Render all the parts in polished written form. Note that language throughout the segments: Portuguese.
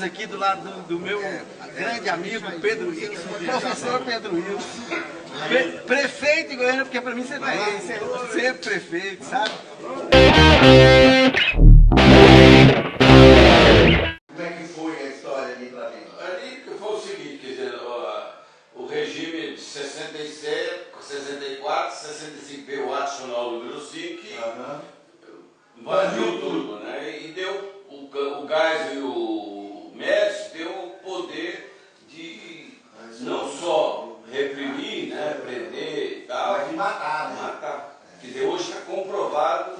aqui do lado do meu grande amigo Pedro Wilson, professor Pedro Wilson, prefeito de Goiânia, porque para mim você não é esse, você é prefeito, sabe? Como é que foi a história ali para mim? Ali foi o seguinte, quer dizer, o regime de 67, 64, 65 veio o Ato Nacional número 5, invadiu tudo, né? E deu o Geisel e o Médici deu o poder de não só reprimir, né, prender e tal, mas de matar, né? matar. Quer dizer, hoje está comprovado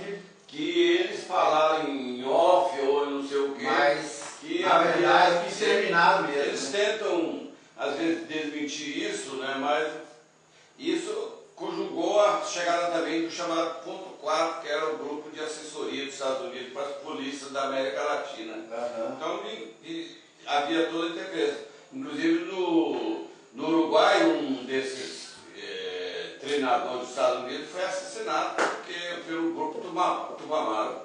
que eles falaram em off ou não sei o quê, Mas, que na verdade, exterminaram mesmo. eles tentam, às vezes, desmentir isso, né, mas isso conjugou a chegada também do chamado ponto 4, que era o grupo de assessoria dos Estados Unidos para as polícias da América Latina. Então havia toda a interferência. Inclusive no Uruguai, um desses treinadores dos Estados Unidos foi assassinado pelo grupo Tupamaro.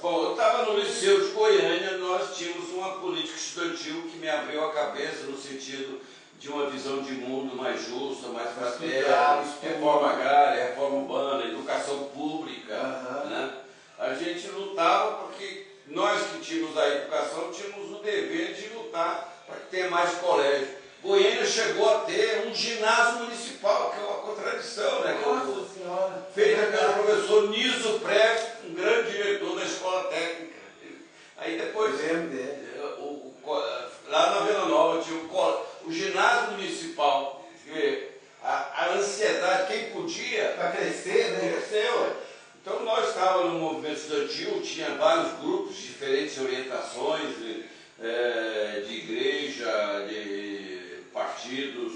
Bom, eu estava no Liceu de Goiânia, nós tínhamos uma política estudantil que me abriu a cabeça no sentido de uma visão de mundo mais justa, mais fraterna, reforma agrária, reforma urbana, educação pública. Né? A gente lutava porque nós que tínhamos a educação tínhamos o dever de lutar para que tenha mais colégio. Goiânia chegou a ter um ginásio municipal, que é uma contradição, né? Nossa Senhora! Feita pelo professor Niso Prestes, um grande diretor da escola técnica. Aí depois, lá na Vila Nova tinha o ginásio municipal, a ansiedade, quem podia Para crescer, né? cresceu. Então nós estávamos no movimento estudantil, tinha vários grupos, diferentes orientações de igreja, de partidos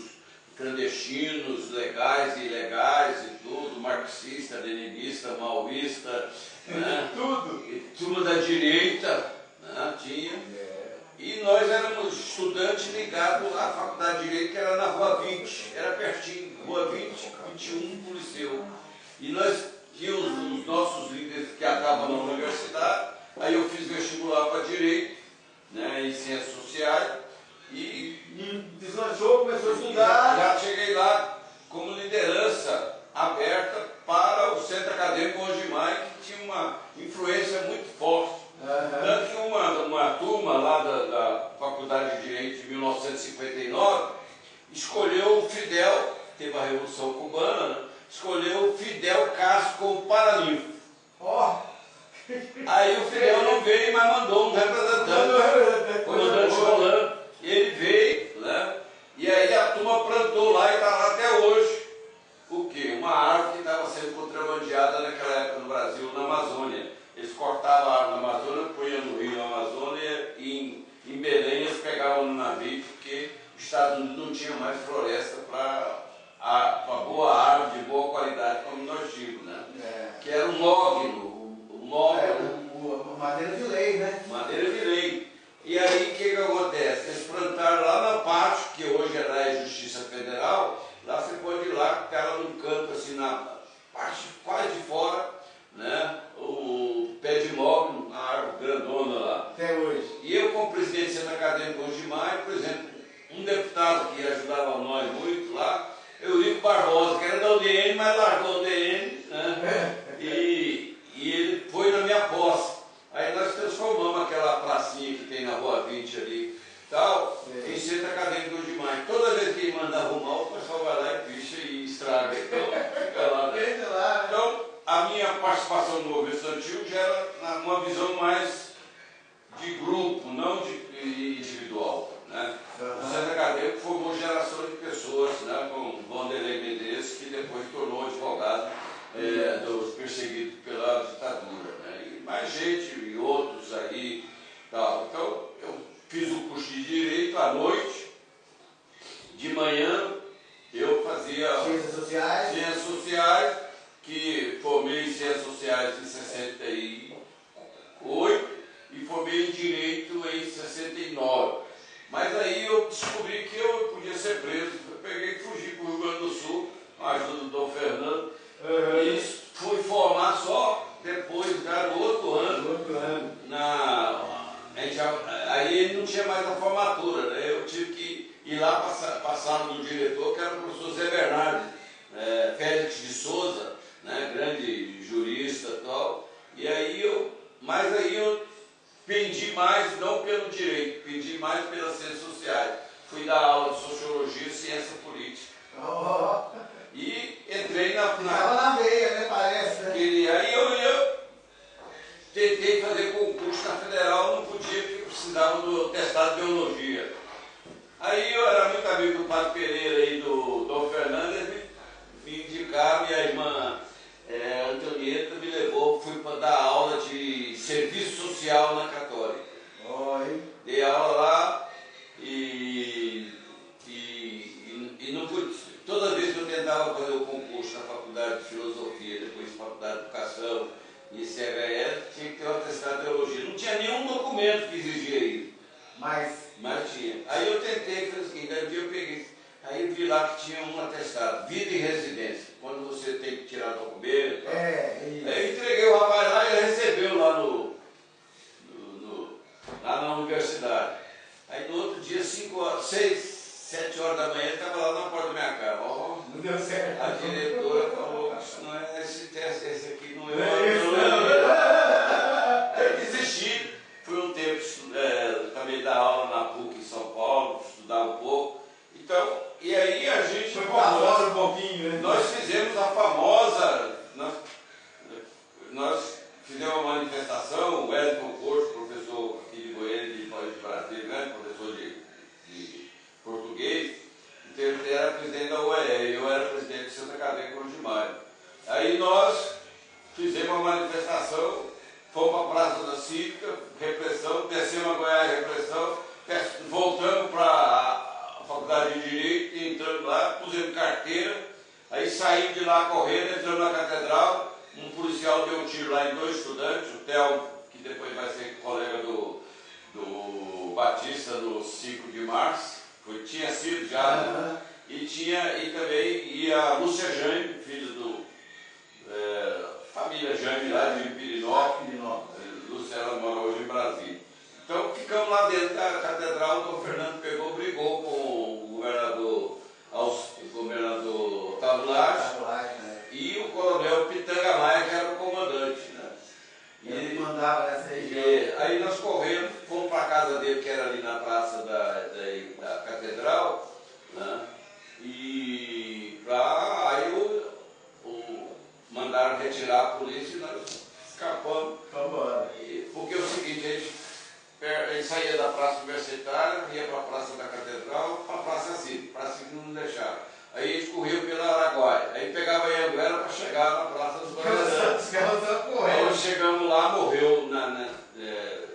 clandestinos, legais e ilegais e tudo, marxista, leninista, maoísta, né? Tudo. E turma da direita, né? Tinha. E nós éramos estudantes ligados à Faculdade de Direito, que era na Rua 20, era pertinho, Rua 20, 21, do Liceu. E nós tínhamos os nossos líderes que estavam na universidade, aí eu fiz vestibular para Direito, né, em Ciências Sociais, e deslanchou, começou a estudar. já cheguei lá como liderança aberta para o Centro Acadêmico Onjimai, que tinha uma influência muito forte. Tanto que uma turma lá da Faculdade de Direito de 1959 escolheu o Fidel, teve a Revolução Cubana, né? Escolheu o Fidel Castro como paraninfo. Aí o Fidel não veio, mas mandou um representante, comandante Rolando. Ele veio, né? E aí a turma plantou lá e está lá até hoje. O quê? Uma árvore que estava sendo contrabandeada naquela época no Brasil, na Amazônia. Eles cortavam a árvore na Amazônia, punham no rio na Amazônia e em Belém eles pegavam no navio, porque os Estados Unidos não tinha mais floresta para boa árvore de boa qualidade, como nós tínhamos, né? Que era um mogno, Madeira de lei, né? madeira de lei. E aí o que acontece? Eles plantaram lá na parte, que hoje é da Justiça Federal, lá você pode ir lá, ficar lá num canto assim, na parte quase de fora, né? O pé de mogno, a árvore grandona lá. Até hoje. E eu, como presidente do Centro Acadêmico Onjimai, por exemplo, um deputado que ajudava nós muito lá, Eurico Barbosa, que era da UDN, mas largou a UDN, né? E ele foi na minha posse. Aí nós transformamos aquela pracinha que tem na Rua 20 ali, tal, em Centro Acadêmico Onjimai. Toda vez que ele manda arrumar, o pessoal vai lá e picha e estraga. Então, fica lá, né? Então, a minha participação no movimento estudantil gera uma visão mais de grupo, não de individual, né? O Centro Acadêmico formou geração de pessoas, né, com Vanderlei Menezes, que depois tornou advogado dos perseguidos pela ditadura, né? E mais gente e outros aí, tal. Então eu fiz o curso de Direito à noite, de manhã eu fazia Ciências Sociais, que formei em Ciências Sociais em 68 e formei em Direito em 69. Mas aí eu descobri que eu podia ser preso. Eu peguei e fugi para o Rio Grande do Sul, com a ajuda do Dom Fernando. E fui formar só depois, já no outro ano. Aí fazer o concurso na faculdade de filosofia, depois faculdade de educação e CHE, tinha que ter um atestado de teologia. Não tinha nenhum documento que exigia isso. Mas tinha. Aí eu tentei, fiz o seguinte, daí um dia eu peguei. Aí eu vi lá que tinha um atestado, vida e residência. Quando você tem que tirar documento. Aí eu entreguei o rapaz lá e ele recebeu lá lá na universidade. Aí no outro dia, 6, 7 horas da manhã, ele estava lá na porta da minha casa. Ó, Não deu certo. a diretora falou, isso não é esse teste, esse aqui não é. Aí desisti. Fui um tempo, também dar aula na PUC em São Paulo, estudar um pouco. Então, e aí a gente... Foi para fora um pouquinho, né? Nós fizemos a famosa... Nós fizemos uma manifestação, o Wellington Corso, professor aqui de Goiânia, de Brasília, né? Professor de português, então ele era presidente da UEE, eu era presidente de Santa Catarina Cruz de Maio. Aí nós fizemos uma manifestação, fomos para a Praça da Cívica, repressão, descemos a Goiás, repressão, voltamos para a Faculdade de Direito, entrando lá, pusemos carteira, aí saímos de lá correndo, entramos na Catedral, um policial deu um tiro lá em 2 estudantes, o Theo, que depois vai ser colega do Batista no 5 de março, tinha sido já, né? E também ia a Lúcia Jaime, filha do família Jaime lá de Pirinópolis. Lúcia, ela mora hoje em Brasília. Então ficamos lá dentro da catedral, o Dom Fernando brigou com o governador Otávio Lage e o coronel Pitanga Maia, que era o comandante, né? E ele mandava nessa região. Aí nós corremos, fomos para a casa dele, que era ali na praça da catedral, né? E aí mandaram retirar a polícia e nós escapamos. Porque é o seguinte, a gente saía da praça universitária, ia para a praça da catedral, para a praça Cívica. Praça Cívica não deixava. Aí a gente corria pela Araguaia. Aí pegava a Anguera para chegar na Praça dos Bandeirantes. Aí chegamos lá, morreu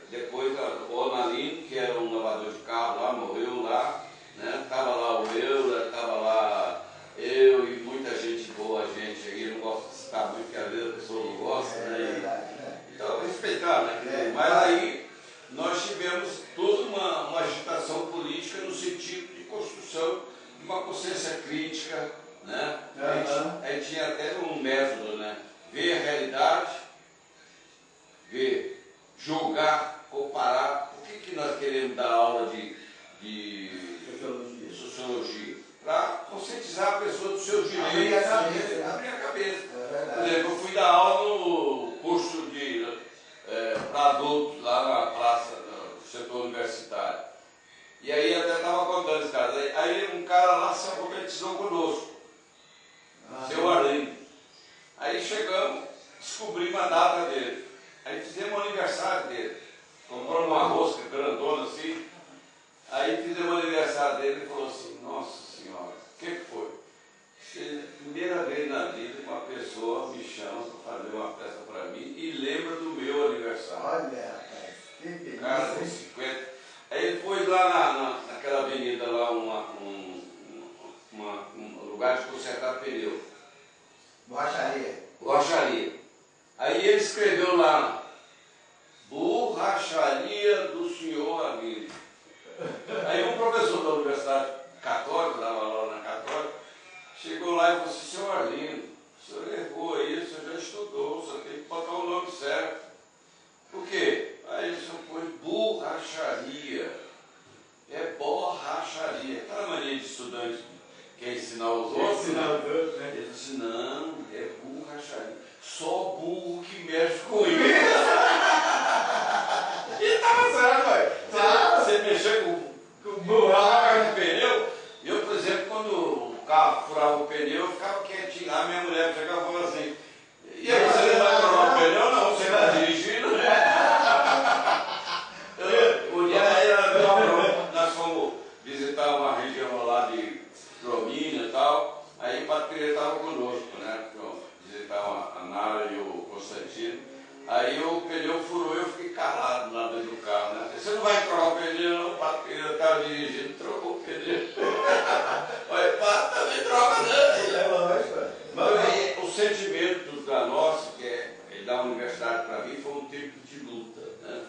depois o Onalino, que era um lavador de carro lá, morreu lá, né? Estava lá o Euler, estava lá eu e muita gente boa, gente aí, eu não gosto de citar muito, porque às vezes a pessoa não gosta, né? Então, respeitar, né? Mas aí nós tivemos toda uma agitação política no sentido de construção de uma consciência crítica, né? A gente tinha até um método, né? Ver a realidade, ver, julgar, comparar. Por que nós queremos dar aula de sociologia? Para conscientizar a pessoa dos seus direitos, abrir a cabeça. Por exemplo, eu fui dar aula no curso para adultos lá na praça, no setor universitário. E aí até estava contando esse caso. Aí um cara lá se alfabetizou conosco, seu Arlindo. Aí chegamos, descobrimos a data dele. Aí fizemos o aniversário dele. Compramos uma rosca grandona assim. Aí fizemos o aniversário dele e falou assim, nossa senhora, o que foi? Primeira vez na vida uma pessoa me chama para fazer uma festa para mim e lembra do meu aniversário. Olha, rapaz, que delícia. Cara, com 50. Aí ele foi lá naquela avenida lá, um lugar de consertar pneu. Borracharia. Aí ele escreveu lá, borracharia do senhor Abílio. Aí um professor da Universidade Católica, dava lá na Católica, chegou lá e falou assim, senhor Arlindo, o senhor errou aí, o senhor já estudou, o senhor tem que botar o nome certo. Por quê? Aí ele só pôs borracharia. É borracharia. Aquela mania de estudante que quer ensinar os outros, né? Ele disse, não, é borracharia. Só burro que mexe com isso. E estava certo, velho. Você mexer com burracha de pneu. Eu, por exemplo, quando o carro furava o pneu, eu ficava quietinho lá, minha mulher chegava e falava assim, e aí, você não vai furar o pneu? Não, você está dirigindo, né? Nós fomos visitar uma região lá de Promina e tal, aí o Padre Pereira estava conosco, né? Visitar a Nara e o Constantino. Aí o pneu furou e eu fiquei calado lá dentro do carro, né? Você não vai trocar o pneu, não? O Padre Pereira estava dirigindo, trocou o pneu. Olha, Padre, também troca, né? É lógico. sentimento da nossa, que é da universidade para mim, foi um tempo de luta. Né?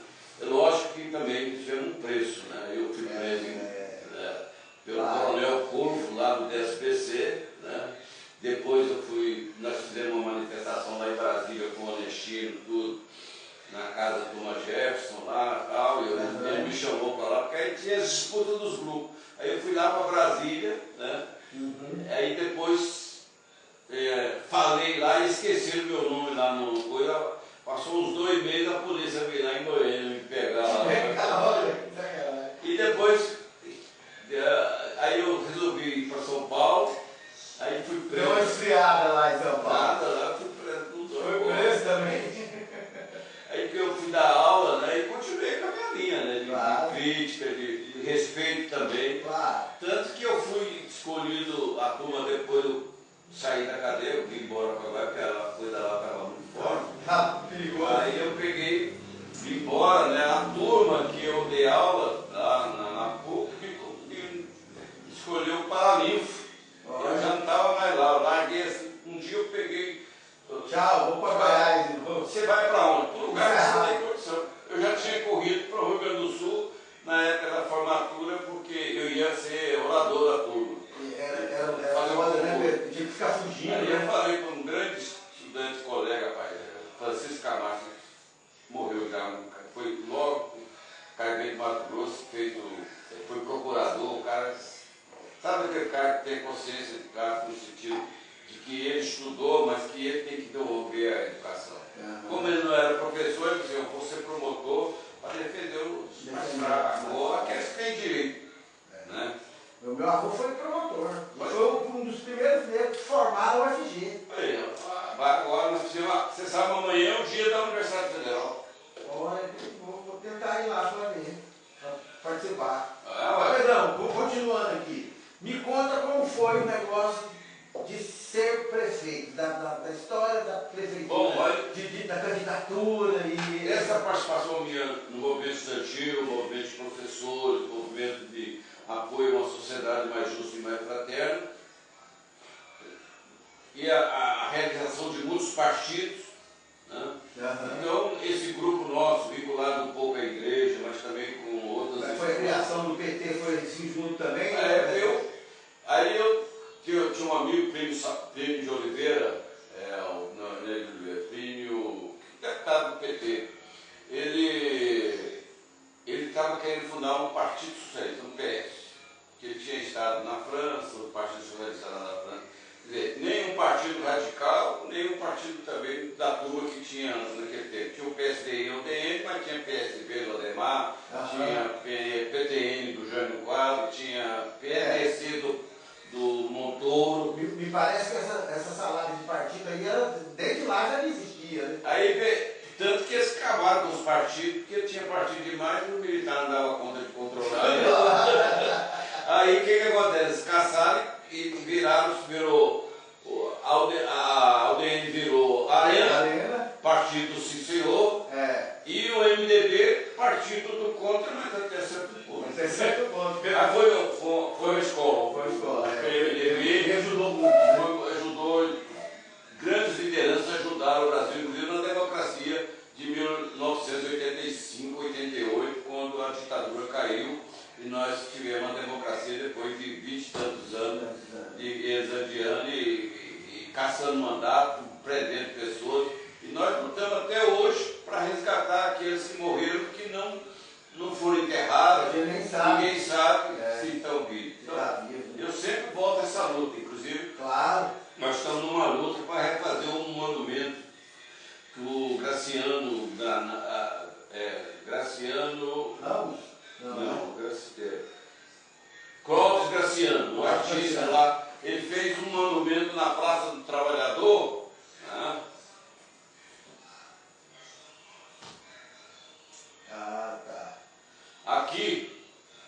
É lógico que também isso é um preço. Né? Eu fui preso pelo coronel Corvo, lá do DSPC. Né? Depois nós fizemos uma manifestação lá em Brasília com o Onestino, tudo, na casa do Thomas Jefferson, lá e tal. Ele me chamou para lá, porque aí tinha as disputas dos grupos. Aí eu fui lá para Brasília, né? Aí depois falei lá e esqueceram meu nome lá no coisa. Passou uns 2 meses, a polícia veio lá em Goiânia me pegar lá. E depois, aí eu resolvi ir para São Paulo, aí fui preso. Deu uma esfriada lá em São Paulo. Nada, lá fui preso. Foi preso também. Aí que eu fui dar aula, né, e continuei com a minha linha, né, de crítica, de respeito também. Claro. Tanto que eu fui escolhido, a turma depois eu saí da cadeia, eu vim embora para lá, porque a coisa lá estava muito forte. Perigoso. Aí eu peguei, vim embora, né, a turma que eu dei aula lá na PUC me escolheu o Paralinfo. Eu já não estava mais lá, eu larguei assim, um dia eu peguei. Tchau, vou para Goiás. Você vai para onde? Para o lugar que você tem condição. Eu já tinha corrido para o Rio Grande do Sul na época da formatura, porque eu ia ser orador da turma. Era foda, né, Pedro? Tinha que ficar fugindo. Aí eu falei para um grande estudante, colega, pai, Francisco Camacho, morreu já, foi logo, o cara veio de Mato Grosso, foi procurador, o cara, sabe aquele cara que tem consciência de cara, no sentido de que ele estudou, mas que ele tem que devolver a educação. Como ele não era professor, ele dizia, eu vou ser promotor para defender os mais fracos, ou aqueles que têm direito. Né? O meu avô foi promotor. Foi um dos primeiros negros que formaram o UFG. Aí, agora nós precisamos, você sabe, amanhã é o dia da Universidade Federal. Olha, vou tentar ir lá para ver, para participar. Ué. Pedrão, continuando aqui. Me conta como foi o negócio de ser prefeito, da história da prefeitura, Bom, olha, da candidatura e... Essa participação minha no movimento estudantil, movimento de professores, movimento de apoio a uma sociedade mais justa e mais fraterna, e a realização de muitos partidos, né? Então, esse grupo nosso, vinculado um pouco à igreja, mas também com outras... Foi a criação do PT, foi assim junto também? Aí eu tinha um amigo, Plínio de Oliveira, Plínio, deputado do PT. Ele estava querendo fundar um partido socialista, um PS, que ele tinha estado na França, o Partido Socialista lá na França. Quer dizer, nem um partido radical, nem um partido também da turma que tinha naquele tempo. Tinha o PSD e o DN, mas tinha PSB do Ademar, tinha PTN do Jânio Quadro, tinha PDC do Montoro. Me parece que essa salada de partido aí, desde lá já não existia, né? Aí, tanto que eles acabaram com os partidos, porque tinha partido demais e o militar não dava conta de controlar. Aí o que acontece? Eles caçaram e virou a UDN virou Arena, partido do Cicero, e o MDB, partido do contra, mas até certo ponto. Até certo ponto. Aí foi uma escola. Foi uma escola. O MDB ajudou muito. Ajudou, grandes lideranças ajudaram o Brasil, inclusive na democracia de 1985, 88, quando a ditadura caiu. E nós tivemos uma democracia depois de 20 e tantos anos de exadiando e caçando mandato, prendendo pessoas. E nós lutamos até hoje para resgatar aqueles que morreram, que não foram enterrados. Ninguém sabe se estão vivos. Então, eu sempre volto a essa luta, inclusive. Claro. Nós estamos numa luta para refazer um monumento que o Graciano Clóvis Graciano, o artista lá, ele fez um monumento na Praça do Trabalhador, né? Aqui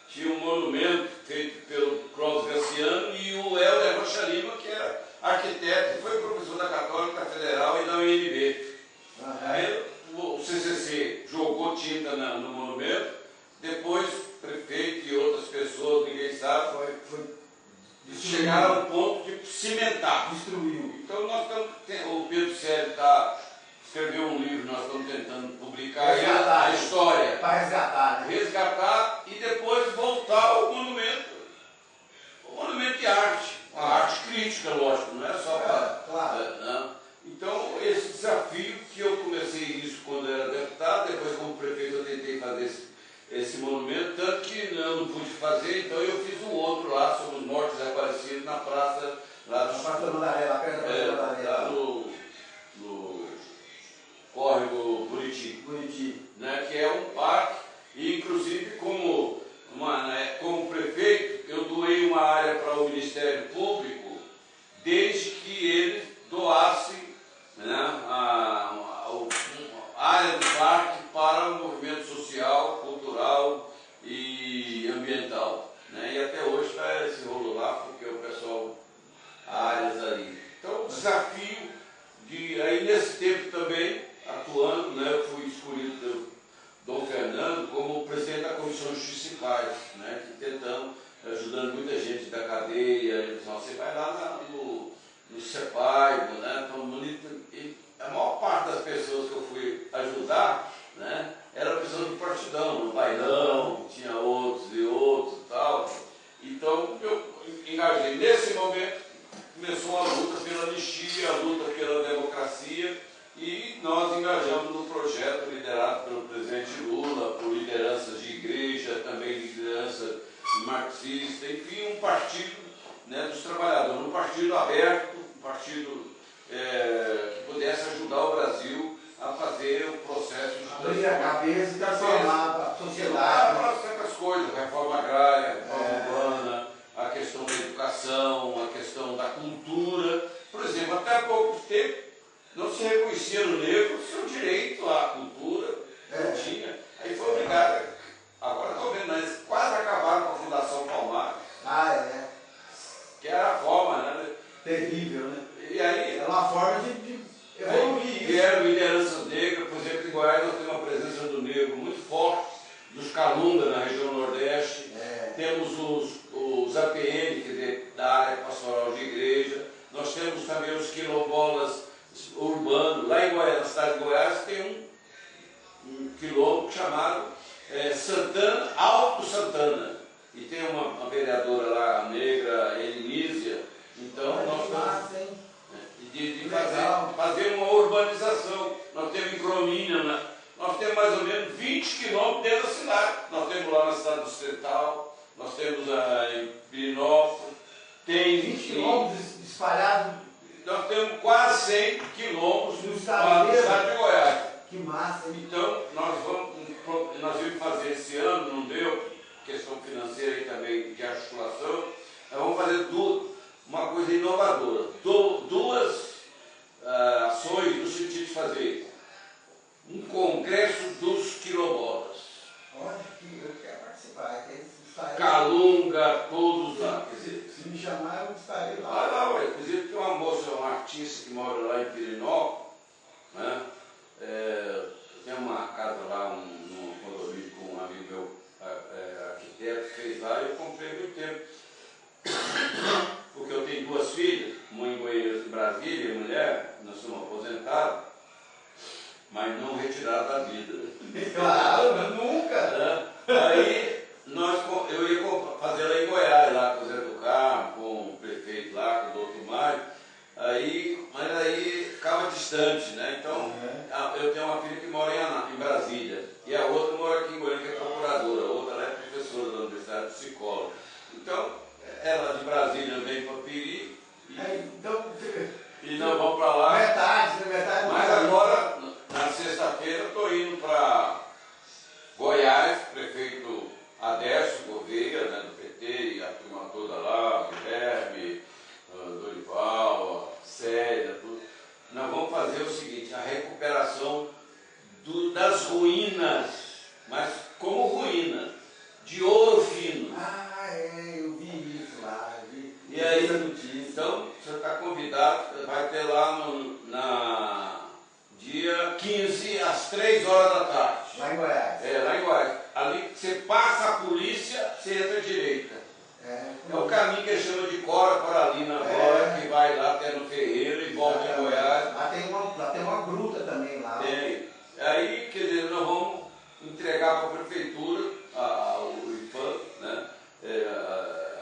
tinha um monumento feito pelo Clóvis Graciano e o Helder Rocha Lima, que era arquiteto e foi professor da Católica Federal e da UNB. Aí o CCC jogou tinta no monumento, depois prefeito e outras pessoas, ninguém sabe, chegaram ao ponto de cimentar. Destruiu. Então nós estamos, o Pedro Célio escreveu um livro, nós estamos tentando publicar a história. Para resgatar, né? Resgatar e depois voltar ao monumento. O monumento de arte. Uma arte crítica, lógico, não é só para. Claro. Não. Então, esse desafio que eu comecei isso quando era deputado, depois como prefeito eu tentei fazer esse monumento, tanto que eu não pude fazer, então eu fiz um outro lá sobre os mortos desaparecidos na praça, lá Na Praça Mandaré, lá perto da Praça Mandaré. lá no córrego Buriti, né, que é um parque, e inclusive como prefeito, eu doei uma área para o Ministério Público, desde que eles doassem, né, a área do parque para o movimento social, cultural e ambiental. Né? E até hoje está esse rolo lá, porque o pessoal, áreas ali. Então, o desafio de, aí nesse tempo também, atuando, né, eu fui escolhido pelo Dom Fernando como presidente da Comissão de Justiça e Paz, né, que tentando, ajudando muita gente da cadeia. Ele disse, você vai lá no CEPAI, né, e a maior parte das pessoas que eu fui ajudar, né, era pessoas do partidão, no bailão, tinha outros e outros e tal. Então eu engajei. Nesse momento começou a luta pela anistia, a luta pela democracia, e nós engajamos no projeto liderado pelo presidente Lula, por lideranças de igreja, também liderança marxista, enfim, um partido, né, dos trabalhadores, um partido aberto, um partido que pudesse ajudar o Brasil a fazer o processo de abrir a cabeça e transformar a sociedade. Para certas coisas, reforma agrária, reforma urbana, a questão da educação, a questão da cultura. Por exemplo, até há pouco tempo não se reconhecia no negro o seu direito à cultura, não tinha. Aí foi obrigado. Agora estou vendo, eles quase acabaram com a Fundação Palmares. Que era a forma, né? Terrível, né? E aí, era uma forma de evoluir isso. Vieram lideranças negras, por exemplo, em Goiás nós temos uma presença do negro muito forte, dos Calunga na região Nordeste, temos os APN, quer dizer, da área pastoral de igreja, nós temos também os quilombolas urbanos. Lá em Goiás, na cidade de Goiás, tem um quilombo chamado Santana, Alto Santana, e tem uma vereadora lá negra, Elinísia. Então nós estamos de fazer uma urbanização. Nós temos em Cromínia, né? Nós temos mais ou menos 20 quilômetros dentro da cidade. Nós temos lá na cidade do Ocidental, nós temos em Pirinópolis, tem 20 quilômetros espalhados. Nós temos quase 100 quilômetros no estado de Goiás. Que massa, hein? Então nós vamos fazer esse ano, não deu, questão financeira e também de articulação, nós vamos fazer uma coisa inovadora, duas ações no sentido de fazer um congresso dos quilombolas. Olha, eu quero participar. Calunga, todos lá. Quer dizer, se me chamar, eu estarei lá. Lá, inclusive tem uma moça, uma artista que mora lá em Pirinópolis, né? Tem uma casa lá, num condomínio com um amigo meu, arquiteto, fez lá, e eu comprei muito tempo. Porque eu tenho duas filhas, uma em Goiânia, em Brasília, mulher, nós somos aposentados, mas não retirados da vida. Claro, nunca! Aí eu ia fazer lá em Goiás, lá com o Zé do Carmo, com o prefeito lá, com o doutor Mário, mas aí ficava distante, né? Então, eu tenho uma filha que mora em Brasília, e a outra mora aqui em Goiânia, que é procuradora, a outra é professora da universidade, psicóloga. Então, ela de Brasília vem para Piri, e nós vamos para lá. Metade. Mas agora, na sexta-feira, eu estou indo para Goiás, prefeito Adércio Gouveia, né, do PT, e a turma toda lá, Guilherme, Dorival, Célia, tudo. Nós vamos fazer o seguinte, a recuperação das ruínas, mas como ruína, de ouro fino. Eu vi isso lá. E aí, então, você está convidado, vai ter lá na dia 15, às 3 horas da tarde. Lá em Goiás. Lá em Goiás. Ali você passa a polícia, você entra à direita. É o caminho que chama de Cora Coralina agora, que vai lá até no Ferreiro e volta em Goiás. Lá tem uma gruta também lá. Tem. Aí, quer dizer, nós vamos entregar para a prefeitura, o IFAM, né?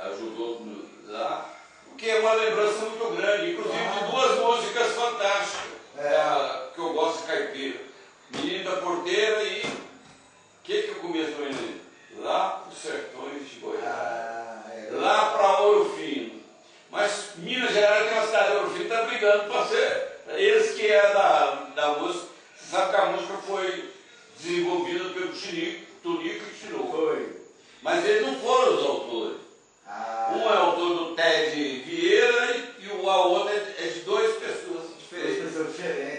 Ajudou lá, porque é uma lembrança muito grande, inclusive de duas músicas fantásticas, que eu gosto de caipira. Menino da Porteira e o que eu conheço do menino? Lá para os sertões de Goiás, lá para Ouro Fino. Mas Minas Gerais tem uma cidade de Ouro Fino, está brigando para ser. Eles que é da música, você sabe que a música foi desenvolvida pelo Tunico e Tinoco. Mas eles não foram os autores. Um é autor do Ted Vieira e o outro é de duas pessoas diferentes.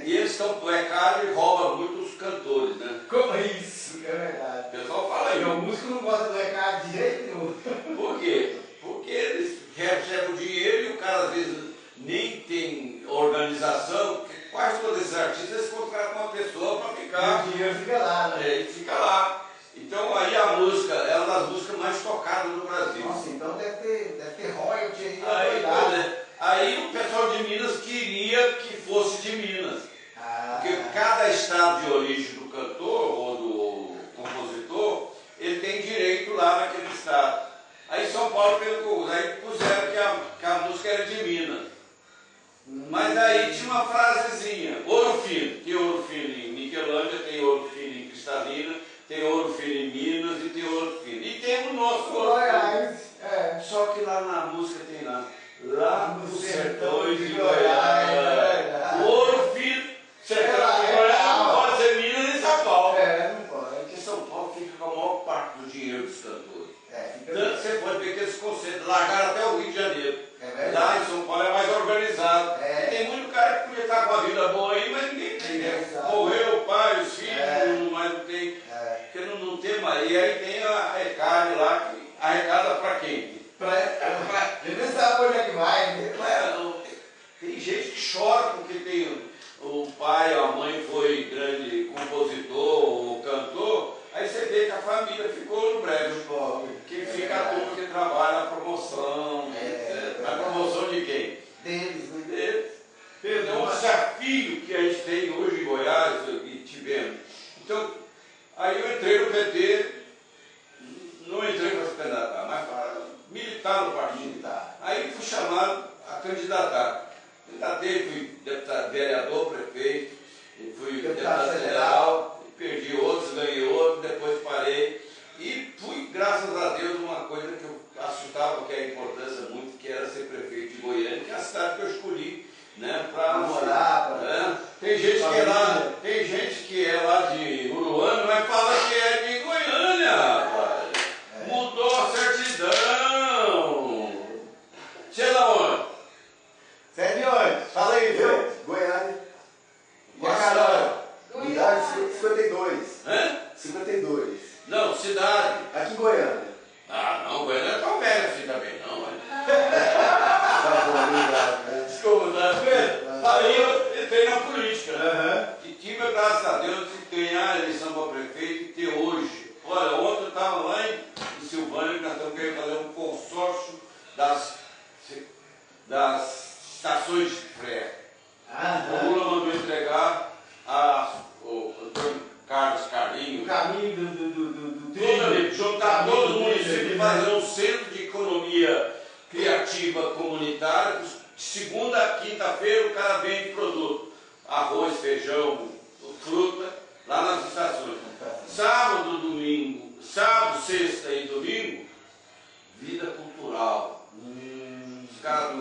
E eles estão plecados e roubam muito os cantores, né? Como isso? É verdade. O pessoal fala aí. O músico não gosta do recado de jeito nenhum. Por quê? Porque eles recebem o dinheiro e o cara às vezes nem tem organização, porque quase todos esses artistas contratam uma pessoa para ficar. E o dinheiro fica lá, né? Ele fica lá. Então aí a música é uma das músicas mais tocadas no Brasil. Nossa, então deve ter royalty aí. Aí o pessoal de Minas queria que fosse de Minas. Porque cada estado de origem do cantor ou do compositor, ele tem direito lá naquele estado. Aí São Paulo pegou, aí puseram que a música era de Minas. Mas aí tinha uma frasezinha, Ouro Fino. Tem Ouro Fino em Niquelândia, tem Ouro Fino em Cristalina, tem Ouro Fino em Minas e tem Ouro Fino. E tem o nosso Ouro Fino. Só que lá na música tem lá nos sertões de Goiás. O Ouro Fino, sertão de Goiás, não pode ser Minas nem São Paulo. Não pode. Porque São Paulo fica com a maior parte do dinheiro dos cantores. Tanto você pode ver que eles concentram, largaram até o Rio de Janeiro. Lá em São Paulo é mais organizado. E tem muito cara que podia estar com a vida boa aí, mas ninguém tem. Morreu o pai, os filhos, mas não tem. Porque não tem mais. E aí tem a Recade lá, que arrecada para quem? Ele nem sabe onde é que vai. Tem gente que chora porque tem o pai, a mãe foi grande compositor ou cantor. Aí você vê que a família ficou no brejo. Que fica a turma que trabalha na promoção. A promoção de quem? Deles, né? Deles. Então, o desafio que a gente tem hoje em Goiás, e tivemos. Então, aí eu entrei no PT, não entrei para se candidatar, mas para militar no partido. Aí fui chamado a candidatar. Candidatei, fui deputado, vereador, prefeito, fui deputado federal, perdi outros, ganhei outros, depois parei. E fui, graças a Deus, uma coisa que eu assustava, que é a importância muito, que era ser prefeito de Goiânia, que é a cidade que eu escolhi, né, para morar. Tem gente que é lá de Uruana, mas fala que é de Goiânia, rapaz. Mudou a certidão. Você é da onde? Você é de onde? Fala aí, viu? Goiânia. Goiânia. Unidade 52. 52. Não, cidade. Aqui em Goiânia. Não, Goiânia não é tão velha assim também, não. Desculpa, tá vendo? Aí eu entrei na política. E tive, graças a Deus, de ganhar a eleição para prefeito e ter hoje. Olha, ontem eu estava lá em Silvânia, nós estamos querendo fazer um consórcio das estações de freio. O Lula mandou entregar o Carlos Carlinho. O caminho do juntar todos os municípios e fazer um centro de economia criativa comunitária. De segunda a quinta-feira o cara vende produto. Arroz, feijão, fruta, lá nas estações. Sábado, domingo, sábado, sexta e domingo, vida cultural. Os caras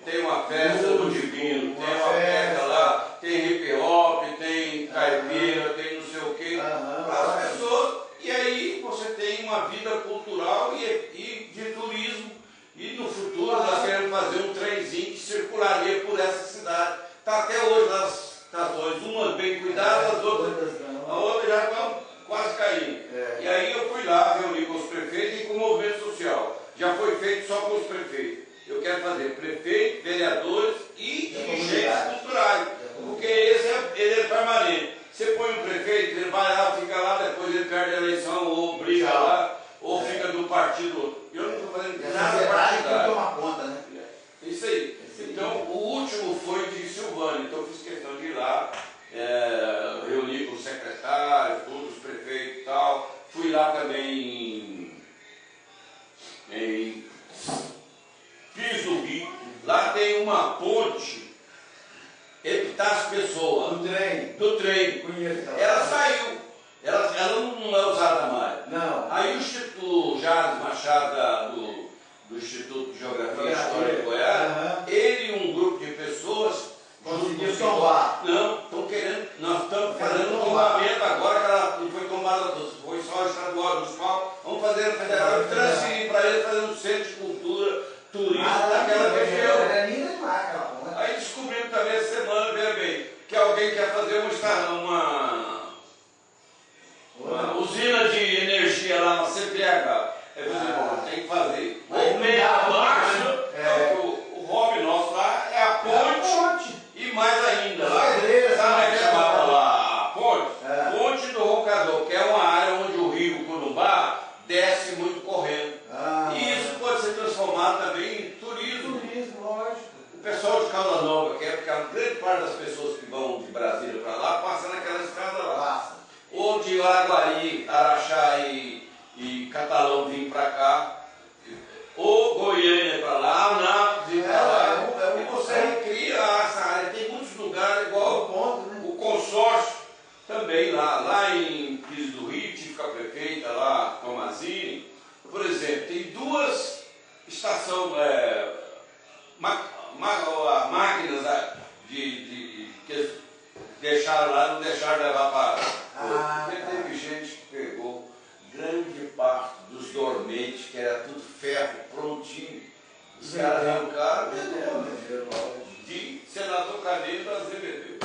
tem uma festa do Divino, tem uma festa lá, tem hip hop, tem caipira, tem não sei o quê, para as pessoas. E aí você tem uma vida cultural e de turismo. E no futuro nós queremos fazer um trenzinho que circularia por essa cidade. Está até hoje nas estações, uma bem pessoas. Do trem. Do trem. Conheço. Ela saiu. Ela não é usada mais. Não. Aí o Jales Machado do Instituto de Geografia e História de Goiás, ele e um grupo de pessoas conseguiu tombar. Não, estão querendo, nós estamos fazendo um tombamento agora, que ela não foi tombada, foi só estadual dos palcos. Vamos fazer a federal e transferir para ele fazer um centro de cultura, turismo daquela região. É linda demais aquela ponta. Aí descobrimos também essa semana, veja bem, que alguém quer fazer uma usina de energia lá na CPH. É bom, tem que fazer. Ou meio abaixo, o hobby nosso lá é a ponte. E mais ainda, lá, sabe que chamava lá a ponte? Ponte do Rocador, que é uma área onde o rio Corumbá desce muito correndo. E isso pode ser transformado também em turismo. Turismo, lógico. O pessoal de Calda Nova, que é porque a grande parte das pessoas que vão de Brasília para lá, passa naquela estrada lá. Ou de Araguari, Araxá e Catalão vir para cá. Ou Goiânia para lá, Anápolis vir para lá. E você recria essa área. Tem muitos lugares, igual o consórcio também lá em Pires do Rio, tive com a prefeita lá, Tomazini. Por exemplo, tem duas estações, máquinas que eles deixaram lá, não deixaram levar para. Porque teve gente que pegou grande parte dos dormentes, que era tudo ferro, prontinho. Os caras arrancaram de senador Canedo a Azevedo.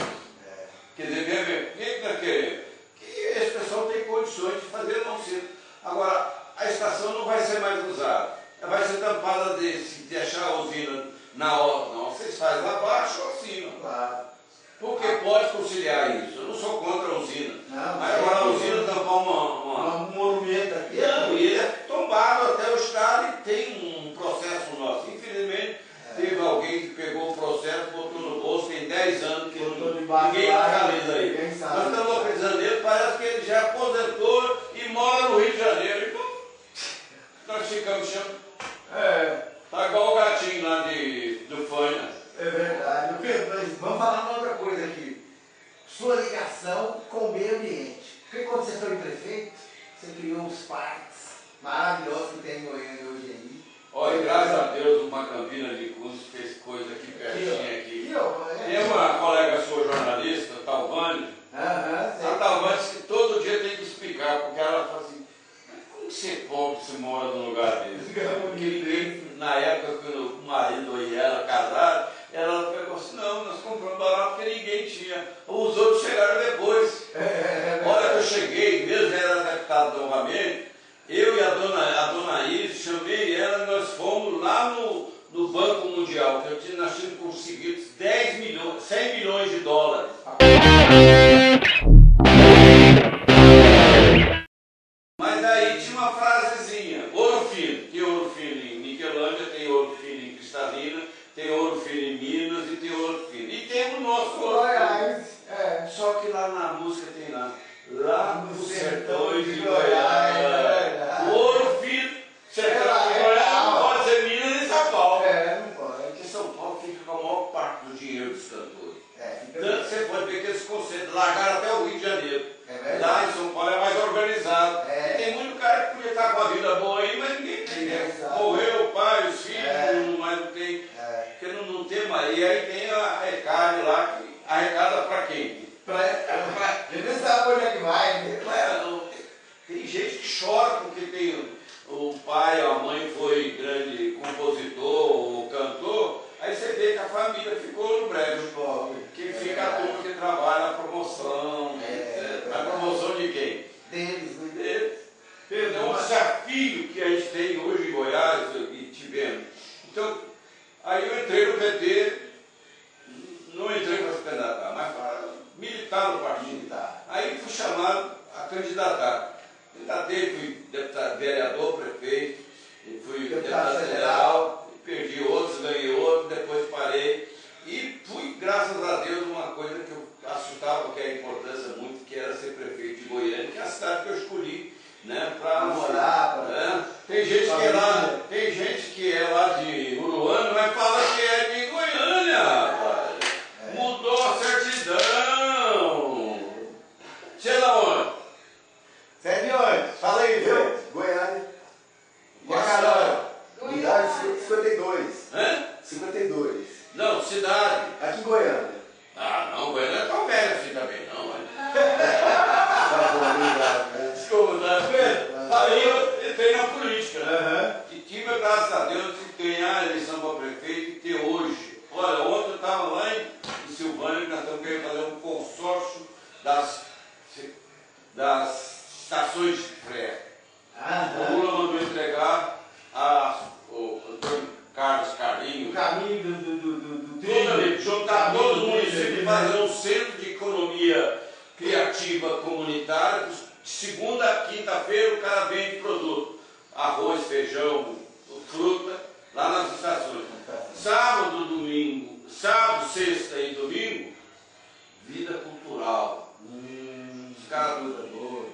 Quer dizer, quem está querendo? Que esse pessoal tem condições de fazer não ser. Agora, a estação não vai ser mais usada. Ela vai ser tampada se deixar a usina na hora. Não, vocês fazem lá abaixo ou acima. Claro. Porque pode conciliar isso. Eu não sou contra a usina. Mas agora a usina tampar um monumento aqui. Não, e ele é tombado até o estado e tem um processo nosso. Infelizmente, teve alguém que pegou o processo, botou no bolso, tem 10 anos que ninguém localiza aí. Nós estamos localizando ele, parece que ele já aposentou e mora no Rio de Janeiro. Então, nós ficamos chamando. Tá igual o gatinho lá do Fânia. É verdade. Vamos falar uma outra coisa aqui. Sua ligação com o meio ambiente. Porque quando você foi prefeito, você criou os parques maravilhosos que tem em Goiânia hoje aí. Olha, graças a Deus, uma Campina de Cunha fez coisa aqui pertinho aqui. Tem uma colega sua jornalista, Talvani. A Talvani disse que todo dia tem que explicar, porque ela fala assim, como que você pobre se mora num lugar desse? Porque ninguém, na época que o marido e ela casaram, ela pegou assim, não, nós compramos barato porque ninguém tinha. Os outros chegaram depois. Olha que eu cheguei, mesmo era deputado novamente, eu e a dona Iris, chamei ela e nós fomos lá no Banco Mundial, que nós tínhamos conseguido 100 milhões de dólares. Mas aí tinha uma frasezinha, ouro fino. Tem ouro fino em Niquelândia, tem ouro fino em Cristalina, tem ouro fino em Minas e tem ouro fino. E tem o nosso ouro fino. Só que lá na música tem lá nos sertões de Goiás. O ouro fino, sertão de Goiás não pode ser Minas nem São Paulo. Não pode. Porque São Paulo fica com a maior parte do dinheiro dos cantores. Tanto você pode ver que eles concentram, largaram até o Rio de Janeiro. Lá em São Paulo é mais organizado. E tem muito cara que podia estar com a vida boa aí, mas ninguém tem. Morreu o pai, os filhos, mas não tem. Porque não tem mais. E aí tem a Recade lá, que arrecada para quem? Ele nem sabe onde é que vai. Tem gente que chora porque tem o pai ou a mãe foi grande compositor ou cantor, aí você vê que a família ficou no brejo. Que fica a turma que trabalha na promoção. A promoção de quem? Deles, né? Deles. É um desafio que a gente tem hoje em Goiás e tivemos. Então, aí eu entrei no PT, não entrei para se candidatar, mas para militar no partido. Aí fui chamado a candidatar. Candidatei, fui deputado, vereador, prefeito, fui deputado federal, perdi outros, ganhei outros, depois parei. E fui, graças a Deus, uma coisa que eu assustava, que é a importância muito, que era ser prefeito de Goiânia, que é a cidade que eu escolhi, né, para morar. Tem gente que é lá de Uruana, mas fala que é de Goiânia, rapaz. Mudou a certidão, fazer um centro de economia criativa comunitária. De segunda a quinta-feira o cara vende produto, arroz, feijão, fruta, lá nas estações. Sábado, domingo, sábado, sexta e domingo, vida cultural. Os caras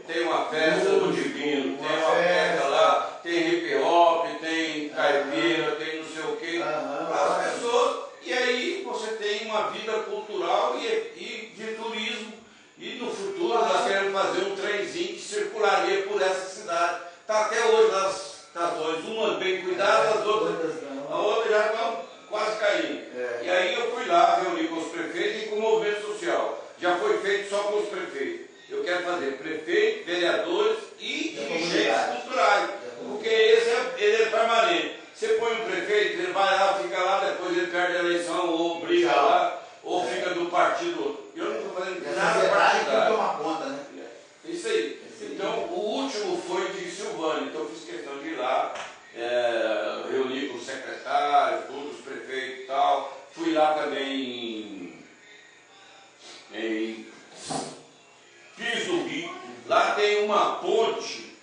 tem uma festa do Divino, tem uma festa lá, tem hip hop, tem caipira, tem não sei o quê, para as pessoas. E aí você tem uma vida cultural e de turismo. E no futuro nós queremos fazer um trenzinho que circularia por essa cidade. Está até hoje nas estações, umas bem cuidadas, as outras já estão quase caindo. E aí eu fui lá reunir com os prefeitos e com o movimento social. Já foi feito só com os prefeitos. Eu quero fazer prefeito, vereadores e dirigentes culturais. Porque ele é permanente. Você põe um prefeito, ele vai lá, fica lá, depois ele perde a eleição, ou briga lá, ou fica do partido. Eu não estou fazendo nada partidário. Toma conta, né? Isso aí. Então, o último foi de Silvânia. Então, eu fiz questão de ir lá, reunir com os secretários, todos os prefeitos e tal. Fui lá também em Pires do Rio. Lá tem uma ponte,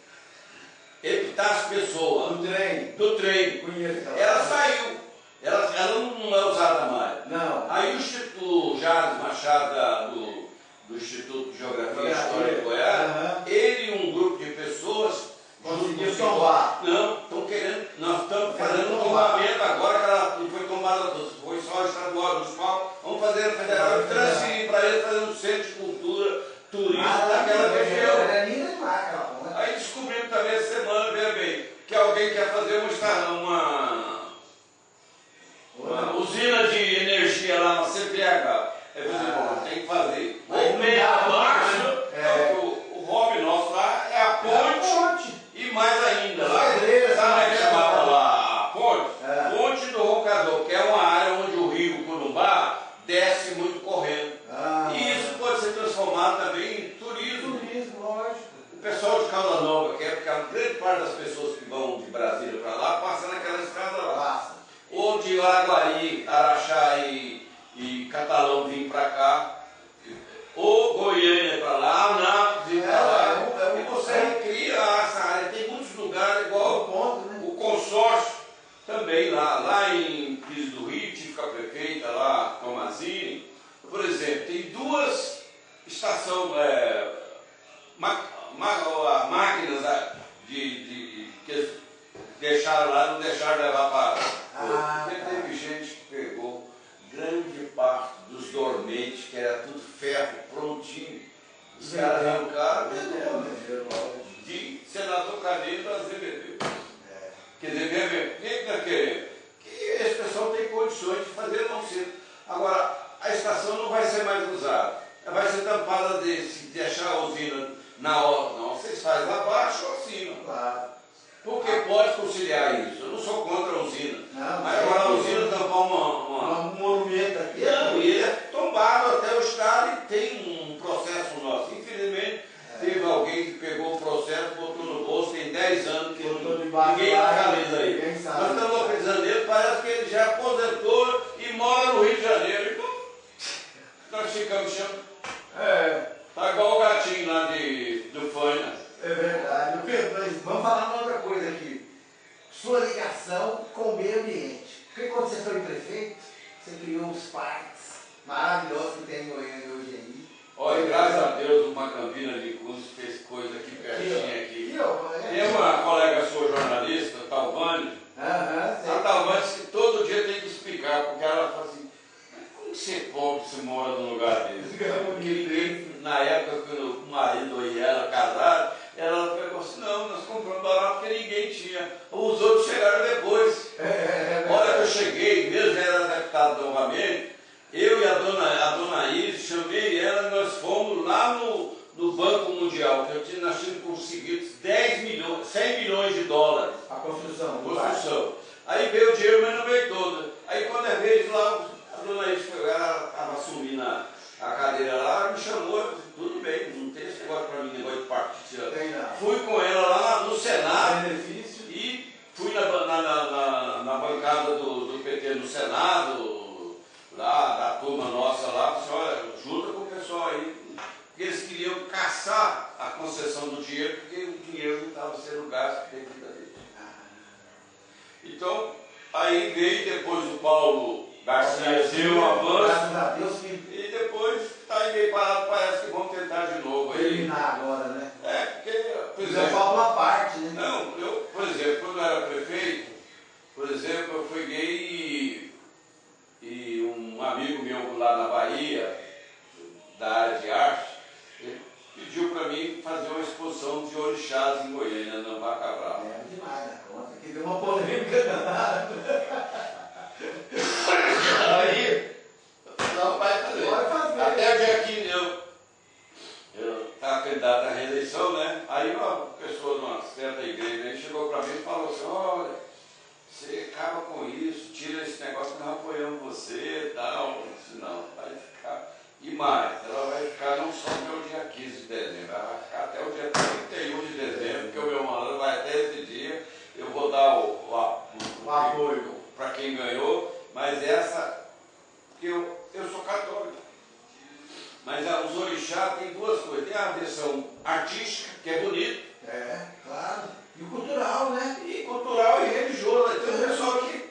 Epitácio Pessoa. Do trem. Conheço. Ela saiu. Ela não é usada mais. Não. Aí o Jardim Machado do Instituto de Geografia e História de Goiás, ele e um grupo de pessoas conseguiu tombar. Não, estão querendo, nós estamos fazendo um tombamento agora, que ela não foi tombada toda, foi só estadual dos palcos. Vamos fazer a federal e transferir para ele fazer um centro de cultura, turismo daquela região. Aí descobrimos também essa semana, veja bem, que alguém quer fazer uma usina de energia lá na CPH. Aí você tem que fazer. Ou meio abaixo, o hobby nosso lá é a ponte e mais ainda lá. Sabe o que chamava lá a ponte? Ponte do Rocador, que é uma área onde o rio Corumbá desce muito correndo. E isso pode ser transformado também em turismo. Lógico. O pessoal de Calda Nova, que é porque a grande parte das pessoas que vão de Brasília para lá, passa naquela estrada lá. Ou de Araguari, Araxá e Catalão vir para cá, ou Goiânia para lá, Anápolis vir para lá, e você recria essa área. Tem muitos lugares, igual o consórcio também lá em Pires do Rio, Tífica Prefeita, lá Tomazini, por exemplo, tem duas estações, máquinas que eles deixaram lá, não deixaram levar para. Porque teve gente que pegou grande parte dos dormentes, que era tudo ferro, prontinho. Os caras arrancaram de senador Canedo a Azevedo. Quer dizer, quem está querendo? Que esse pessoal tem condições de fazer não ser. Agora, a estação não vai ser mais usada. Ela vai ser tampada de deixar a usina na hora. Não, vocês fazem lá abaixo ou acima. Claro. Porque pode conciliar isso. Eu não sou contra a usina. Mas agora a usina tampar um monumento aqui. Não, e ele é tombado até o estado e tem um processo nosso. Infelizmente, teve alguém que pegou o processo, botou no bolso, tem 10 anos que ninguém localiza ele. Nós estamos localizando ele, parece que ele já aposentou e mora no Rio de Janeiro. Então, nós ficamos chamando. Tá igual o gatinho lá do Fânia. É verdade. Vamos falar uma outra coisa aqui. Sua ligação com o meio ambiente. Porque quando você foi prefeito, você criou os parques maravilhosos que tem em Goiânia hoje aí. Olha, graças a Deus, uma Campina de Cunha fez coisa aqui pertinho aqui. Tem uma colega sua jornalista, Talvani. A Talvani disse que todo dia tem que explicar, porque ela fala assim, mas como você é pobre se mora num lugar desse? Porque ninguém, na época que o marido e ela casaram, ela pegou assim, não, nós compramos barato porque ninguém tinha. Os outros chegaram depois. Olha que eu cheguei, mesmo era deputado novamente, eu e a dona Iris, chamei ela e nós fomos lá no Banco Mundial, que nós tínhamos conseguido 100 milhões de dólares. A construção. Aí veio o dinheiro, mas não veio todo. Aí quando é vez lá, a dona Iris foi, ela estava assumindo a cadeira lá, me chamou, tudo bem, não tem esse negócio para mim, negócio de partido. Fui com ela lá no Senado e fui na bancada do PT no Senado, lá da turma nossa lá, disse, olha, gasto devidamente. Então, aí veio depois o Paulo Garcia, deu um avanço. Graças a Deus que E depois está aí meio parado, parece que vão tentar de novo. Aí, terminar agora, né? porque, por Já exemplo, falta uma parte, né? não, eu, por exemplo, quando eu era prefeito, por exemplo, eu fui gay e um amigo meu lá na Bahia, da área de arte, ele pediu para mim fazer uma exposição de orixás em Goiânia, na Vaca Brava. É demais da conta, que deu uma polêmica danada. Aí, não vai fazer. Pode fazer. Até o dia que eu estava candidato à reeleição, né? Aí uma pessoa de uma certa igreja aí chegou para mim e falou assim, olha, você acaba com isso, tira esse negócio que nós apoiamos você e tal. Eu disse, não, vai ficar. E mais, ela vai ficar não só até o dia 15 de dezembro, ela vai ficar até o dia 31 de dezembro, porque o meu mandato vai até esse dia, eu vou dar o apoio para quem ganhou, mas essa, porque eu sou católico. Mas os orixás tem duas coisas, tem a versão artística, que é bonito. É, claro. E o cultural, né? E cultural e religioso. Tem o pessoal que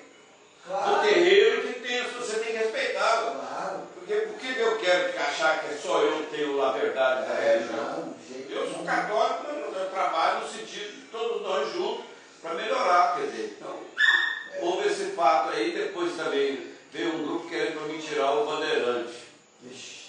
Claro. do terreiro que tem, você tem que respeitar. Claro. Porque por que eu quero achar que é só eu que tenho a verdade da religião? Não, de jeito Eu sou nenhum. católico, mas eu trabalho no sentido de todos nós juntos para melhorar, quer dizer. Então, houve esse fato aí, depois também veio um grupo querendo para mim tirar o bandeirante. Ixi.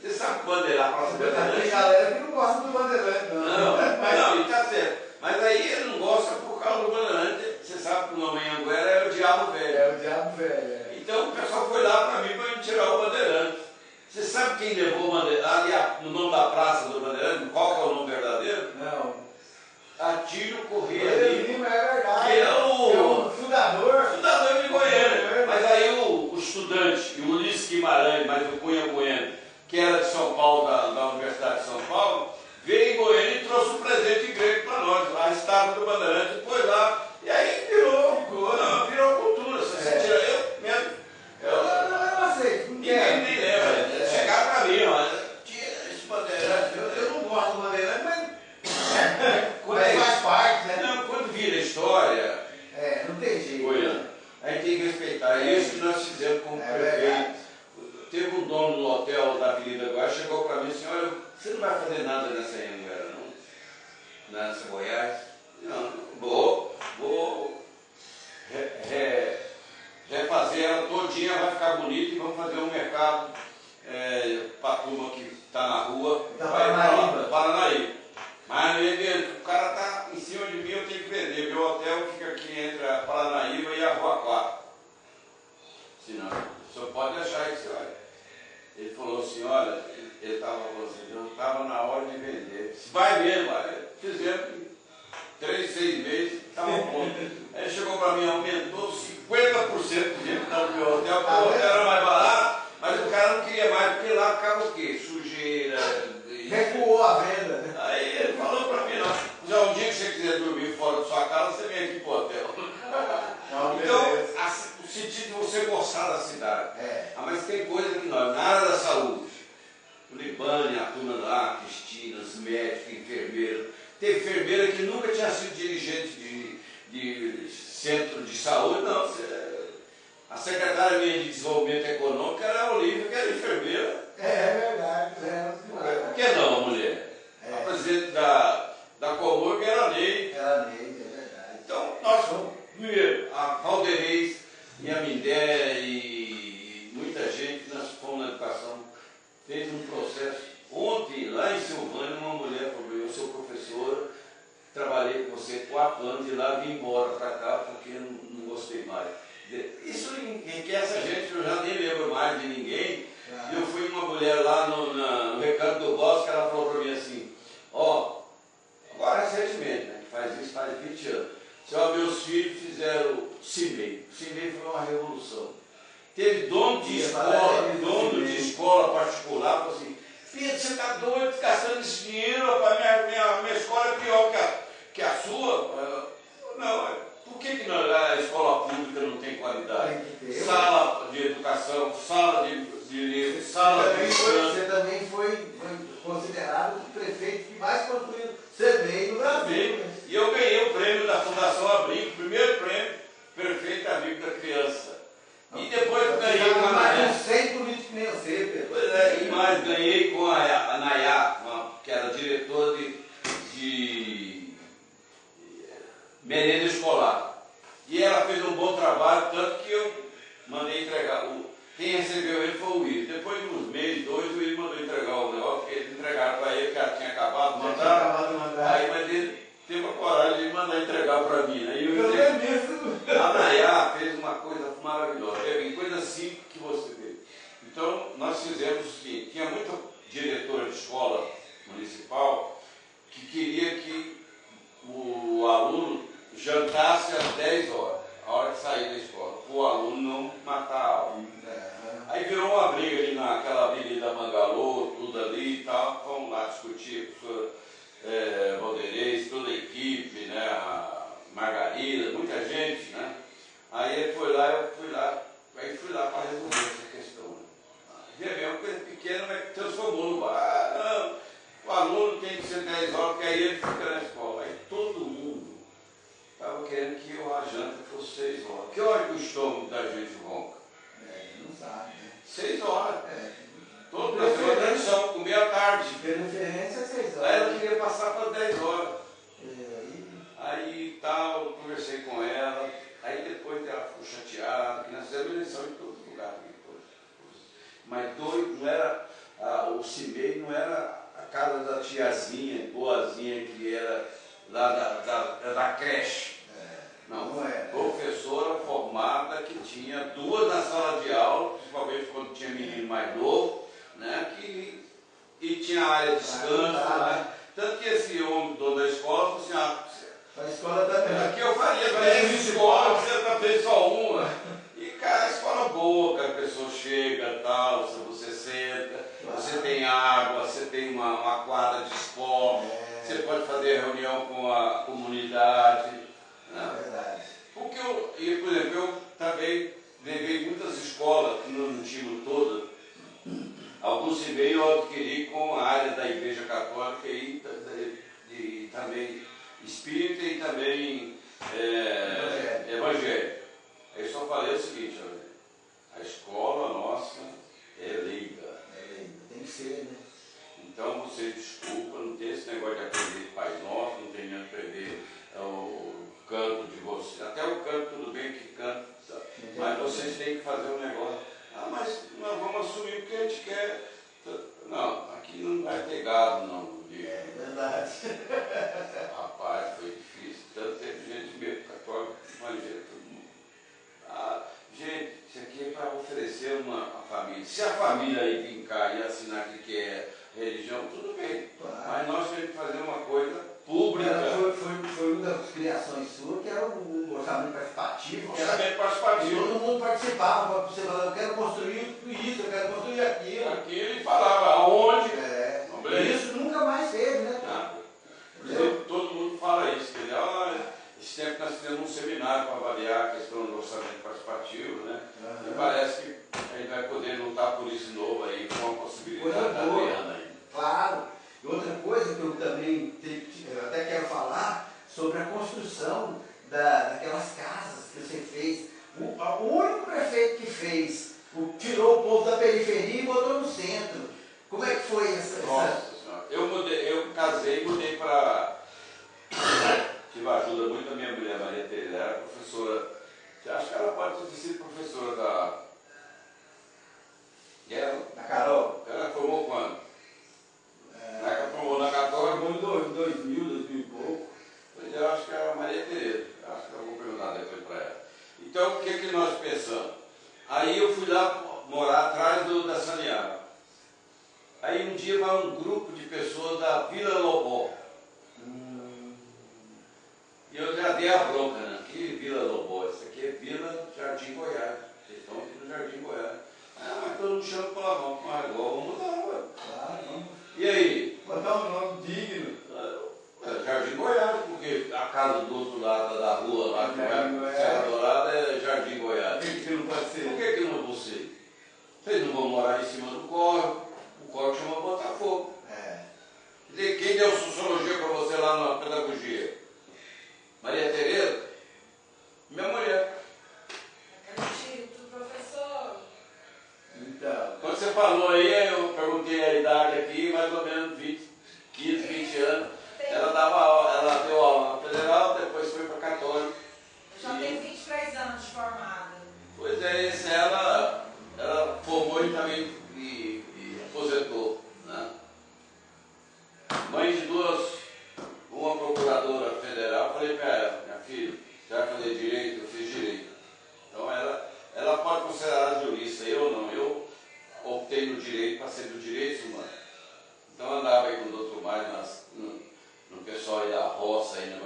Você sabe bandeirar a praça Tem bandeirante? galera que não gosta do bandeirante, não. Não, e tá certo. Mas aí ele não gosta por causa do bandeirante. Você sabe que o nome em Anguera era o Diabo Velho. É o diabo velho. É. Então o pessoal foi lá para mim para me tirar o bandeirante. Você sabe quem levou o bandeirante? Ali no nome da praça do bandeirante, qual que é o nome verdadeiro? Não. Atílio Corrêa Ele Lima, é verdade. que é o fundador. fundador de Goiânia. Mas aí o estudante, o Ulisses Guimarães, mas o Cunha Bueno, que era de São Paulo, da Universidade de São Paulo, veio em Goiânia e trouxe um presente grego para nós, a estátua do bandeirante, foi lá. E aí virou cultura. Se você tira eu mesmo. Eu não sei. Ninguém nem lembra. Chegaram para mim, olha, tira esse bandeirante. Eu não gosto do bandeirante, mas Quando faz parte, né? Não, quando vira história, É, não tem jeito. Goiânia, a gente tem que respeitar. É isso que nós fizemos como prefeito. Teve um dono do hotel da Avenida Goiás, chegou para mim e disse, olha, você não vai fazer nada nessa Anguera, não? Nessa Goiás? Não, vou refazer ela todinha, vai ficar bonita e vamos fazer um mercado para a turma que está na rua. Da Vai Paranaíba. pra Paranaíba. Mas o cara está em cima de mim, eu tenho que vender. Meu hotel fica aqui entre a Paranaíba e a Rua 4. Senão, o senhor pode deixar isso, olha. Ele falou assim, olha, ele estava falando assim, eu estava na hora de vender. Vai mesmo, olha, fizemos 3, 6 meses, estava bom. Aí chegou para mim, aumentou 50% de dinheiro no meu hotel, porque o hotel era mais barato, mas o cara não queria mais, porque lá ficava o quê? Sujeira. Recuou a venda, né? Aí ele falou para mim, não, já um dia que você quiser dormir fora da sua casa, você vem aqui pro hotel. Então, o sentido de você gostar da cidade. Mas tem coisa que nós, na área da saúde, o Libane, a turma lá, Cristina, os médicos, enfermeiros. Tem enfermeira que nunca tinha sido dirigente de centro de saúde, não. A secretária minha de desenvolvimento econômico era a Olívia, que era enfermeira. É verdade. Por que não, a mulher? A presidente da Comorga era a Ney. Era lei, é verdade. Então, nós fomos, primeiro, a Valdereis e a Mindé e muita gente, nós fomos na educação, fez um processo. Ontem, lá em Silvânia, uma mulher falou, eu sou professora, trabalhei com você 4 anos e lá vim embora para cá porque não gostei mais. Isso enriquece a gente, eu já nem lembro mais de ninguém. E eu fui uma mulher lá no Recanto do Bosque, ela falou para mim assim, agora recentemente, né, que faz isso faz 20 anos, meus filhos fizeram CIMEI. O CIMEI foi uma revolução. Teve dono de escola particular, falou assim, Pedro, você está doido gastando esse dinheiro, rapaz, minha escola é pior que a sua. Não, por que a escola pública não tem qualidade? Sala de educação, sala de livro, sala de Você também foi considerado o prefeito que mais construiu CMEI no Brasil. E eu mais, ganhei com a Nayá, que era diretora de merenda escolar. E ela fez um bom trabalho, tanto que eu mandei entregar. Quem recebeu ele foi o Will. Depois de uns meses, 2, o Will mandou entregar o negócio, porque eles entregaram para ele, que ela tinha acabado de mandar. Aí, mas ele teve a coragem de mandar entregar para mim. Aí a Nayá fez uma coisa maravilhosa. Coisa simples que você vê. Então, nós fizemos o seguinte: tinha muita diretora de escola municipal que queria que o aluno jantasse às 10 horas, a hora de sair da escola, para o aluno não matar a aula. Aí virou uma briga ali naquela avenida Mangalô, tudo ali e tal. Vamos lá discutir, professor Valderez, toda a equipe, né, a Margarida, muita gente, né? Aí ele foi lá, eu fui lá, aí fui lá para resolver essa questão. Né? É uma coisa pequena, mas transformou no bar. O aluno tem que ser 10 horas, porque aí ele fica na escola. Aí todo mundo estava querendo que a janta fosse 6 horas. Que hora que o estômago da gente ronca? Não sabe, né? 6 horas. Todo mundo tem uma tradição, comer à tarde. Preferência é 6 horas. Aí ela queria passar para 10 horas. Aí tal, conversei com ela. Aí depois ela ficou chateada, que nós fizemos eleição em todo lugar. Mas doido, não era, o CIMEI não era a casa da tiazinha, boazinha, que era lá da creche. Não era. Professora formada que tinha 2 na sala de aula, principalmente quando tinha menino mais novo, né, e tinha área de descanso. Né? Tanto que esse homem, dono da escola, falou assim: a escola também. Aqui eu faria 10 escolas, você fez só uma. E, cara, a escola boa, que a pessoa chega, tal, você senta, você tem água, você tem uma quadra de esporte, você pode fazer reunião com a comunidade. Né? Verdade. Porque por exemplo, eu também levei muitas escolas, que não tínhamos todas. Alguns se veio eu adquiri com a área da Igreja Católica e também espírita e também evangélico. Aí eu só falei o seguinte: a escola nossa é leiga. Tem que ser, né? Então você desculpa, não tem esse negócio de aprender Pai Nosso, não tem de aprender o canto de você. Até o canto, tudo bem que canta, mas vocês têm que fazer um negócio. Mas nós vamos assumir porque a gente quer. Não, aqui não vai ter gado, não. Verdade. Rapaz, foi difícil. Tanto teve gente mesmo católica, evangélica, todo mundo. Gente, isso aqui é para oferecer uma família. Se a família aí vir cá e assinar que quer religião, tudo bem. Claro. Mas nós temos que fazer uma coisa pública. Foi uma das criações suas, que era o orçamento participativo. Orçamento participativo. Todo mundo participava. Você falava: eu quero construir isso, eu quero construir aquilo. Aquilo e falava aonde. Isso nunca mais teve, né? Todo mundo fala isso, entendeu? Esse tempo nós fizemos um seminário para avaliar a questão do orçamento participativo, né? E parece que a gente vai poder lutar por isso de novo aí, com a possibilidade da Adriana aí. Claro. E outra coisa que eu também até quero falar sobre a construção daquelas casas que você fez. O único prefeito que fez, tirou o povo da periferia e botou no centro. Como é que foi essa? Nossa Senhora, eu casei e mudei para. Tive a ajuda muito da minha mulher, Maria Tereza, era professora. Você acha que ela pode ter sido professora da. Da Carol? Ela formou quando? Ela formou na Católica. Formou em 2000, 2000 e pouco. Pois eu acho que era a Maria Tereza. Acho que eu vou perguntar depois para ela. Então, o que nós pensamos? Aí eu fui lá morar atrás da Saniaga. Aí um dia vai um grupo de pessoas da Vila Lobó. E eu já dei a bronca, né? Que Vila Lobó? Isso aqui é Vila Jardim Goiás. Vocês estão aqui no Jardim Goiás. Mas todo mundo chama palavrão. Mas igual, vamos lá, ué. Claro, vamos. E aí? Botar um nome digno. Jardim Goiás, porque a casa do outro lado da rua lá, que vai Serra Dourada, é Jardim Goiás. Por que não pode ser? Por que não vou ser? Vocês não vão morar em cima do córrego. O córrego chama Botafogo. Quem deu sociologia para você lá na pedagogia? Maria Tereza? Minha mulher. Acredito, professor. Então. Quando você falou falou aí, eu perguntei a idade aqui, mais ou menos 15, 20 anos. Ela deu aula na Federal, depois foi para Católica. Eu já tenho 23 anos de formada. Pois é, ela formou e também e aposentou, né? Mãe de uma procuradora federal, falei para ela, minha filha, você vai fazer direito? Eu fiz direito. Então ela pode considerar jurista, eu não. Eu optei no direito para ser do direito humano. Então andava aí com o doutor Mário no pessoal aí da roça, aí,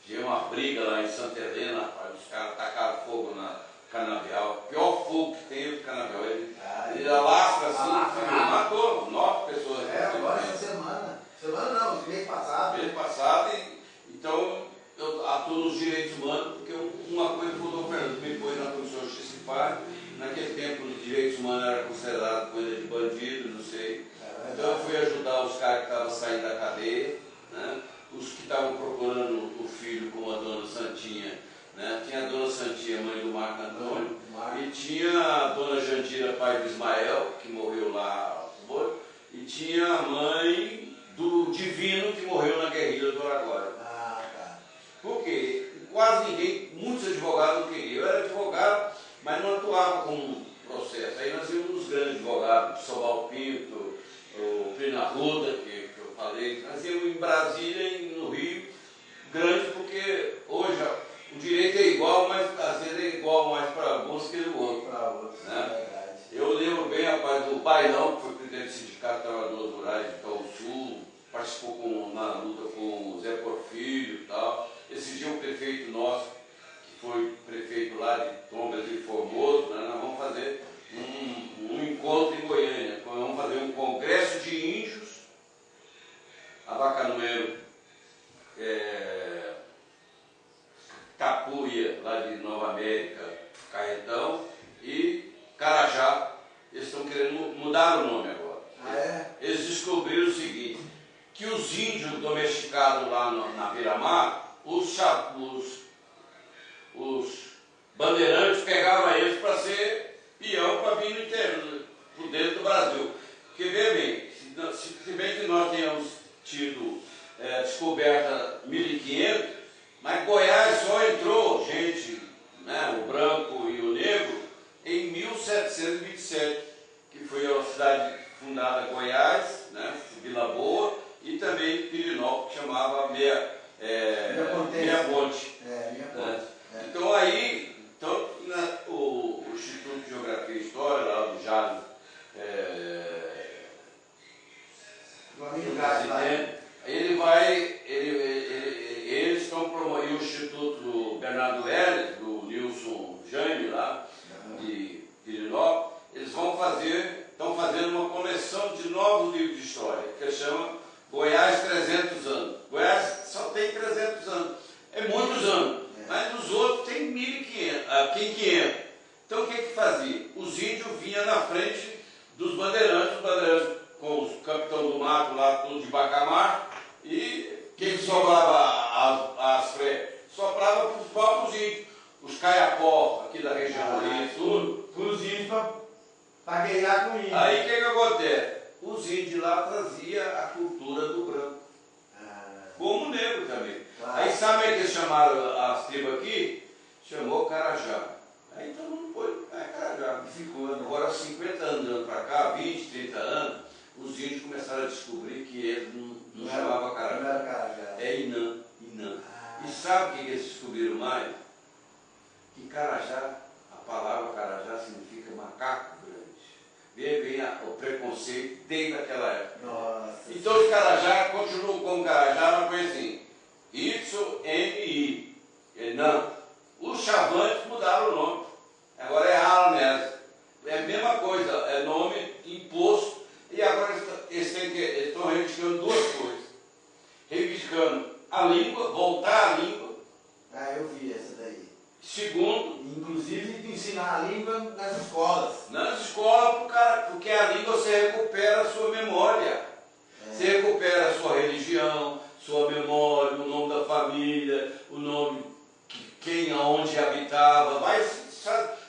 tinha uma briga lá em Santa Helena, rapaz, os caras tacaram fogo na canavial, o pior fogo que tem o canavial. Ele alastra assim, matou 9 pessoas. Agora essa semana. Semana não, mês passado. Mês passado, então eu atuo nos direitos humanos, porque uma coisa que o doutor Fernando me pôs na Comissão de Justiça e Paz, naquele tempo os direitos humanos era considerado coisa de bandido, não sei. Então eu fui ajudar os caras que estavam saindo da cadeia, né? Os que estavam procurando o filho como a dona Santinha, né? Tinha a dona Santinha, mãe do Marco Antônio, e tinha a dona Jandira, pai do Ismael, que morreu lá, e tinha a mãe do Divino, que morreu na guerrilha do Araguaia. Por quê? Quase ninguém, muitos advogados não queriam. Eu era advogado, mas não atuava com processo. Aí nós íamos os grandes advogados, Sobal Pinto, o Plínio Arruda, que eu falei, nós íamos em Brasília e no Rio, grande, porque hoje o direito é igual, mas às vezes é igual mais para alguns que do outro. Né? Eu lembro bem, rapaz, do Bailão, que foi presidente do Sindicato de Trabalhadores Rurais de Itaú Sul, participou na luta com o Zé Porfírio e tal. Esse dia o prefeito nosso, que foi prefeito lá de Tombas e Formoso, né, nós vamos fazer um encontro em Goiânia. Vamos fazer um congresso de índios, Abacanoeiro, Tapuia, lá de Nova América, Caetão, e Carajá. Eles estão querendo mudar o nome agora. Eles descobriram o seguinte, que os índios domesticados lá na Beira-Mar, os bandeirantes pegavam eles para ser peão para vir no interior, por dentro do Brasil. Porque, veja bem, se bem que nós tenhamos tido descoberta 1500, mas Goiás só entrou gente, né, o branco e o negro, em 1727, que foi a cidade fundada Goiás, né, Vila Boa, e também Pirinópolis, que chamava Meia Ponte. Então aí, o Instituto de Geografia e História, lá do Jales, eles estão promovendo o Instituto Bernardo Helles, do Nilson Jaime, lá de Pirinópolis, eles estão fazendo uma coleção de novos livros de história, que chama Goiás 300 anos. Goiás só tem 300 anos. É muitos anos. Mas nos outros tem 1.500. Então o que fazia? Os índios vinham na frente dos bandeirantes, com os capitão do mato lá, tudo de Bacamar, e quem sobrava as freiras? Sobrava para os próprios índios. Os caiapó, aqui da região ali, tudo. Para os índios para guerrear com índios. Aí o que acontece? Os índios lá traziam a cultura do branco. Como o negro também. Aí sabe como é que eles chamaram as tribos aqui? Chamou Carajá. Aí todo mundo foi, Carajá. E ficou. Agora 50 anos para cá, 20, 30 anos, os índios começaram a descobrir que eles não chamavam Carajá. É Inã. E sabe o que eles descobriram mais? Que Carajá, a palavra Carajá significa macaco grande. Vem o preconceito desde aquela época. Nossa. Então os Carajá continuam com Carajá, mas foi assim, Y-M-I. Não. Os chavantes mudaram o nome. Agora é Almes. É a mesma coisa, é nome imposto. E agora eles estão reivindicando duas coisas. Reivindicando a língua, voltar à língua. Eu vi essa daí. Segundo, inclusive ensinar a língua nas escolas. Nas escolas, porque a língua você recupera a sua memória. Você recupera a sua religião, sua memória, o nome da família, o nome, quem, aonde habitava.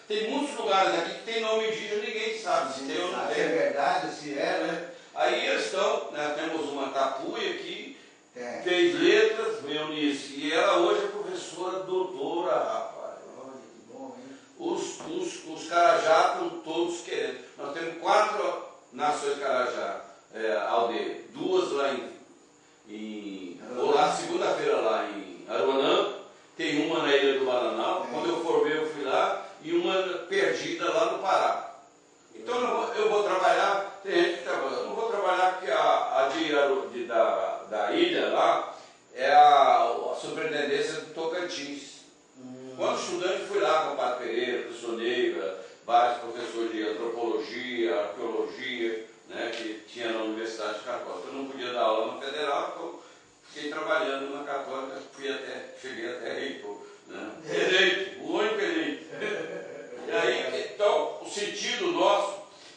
Tem muitos lugares aqui que tem nome indígena, ninguém sabe se tem ou não tem. verdade, se é, né? Aí eles estão, né, temos uma tapuia aqui, É. fez letras, Eunice, e ela hoje é professora doutora, rapaz. Olha que bom, hein? Os Carajá estão todos querendo. Nós temos 4 nações Carajá, aldeia, 2 lá vou lá segunda-feira lá em Aruanã, tem uma na Ilha do Maranhão, quando eu formei eu fui lá, e uma perdida lá no Pará. Então eu vou trabalhar, tem gente que trabalha, eu não vou trabalhar porque da ilha lá é a superintendência do Tocantins. Quando estudante fui lá com o Padre Pereira, professor Neiva, vários professores de antropologia, arqueologia, né, que tinha na Universidade Católica. Eu não podia dar aula no Federal, então fiquei trabalhando na Católica, cheguei até reitor, né? Eleito, o único eleito. E aí, então, o sentido nosso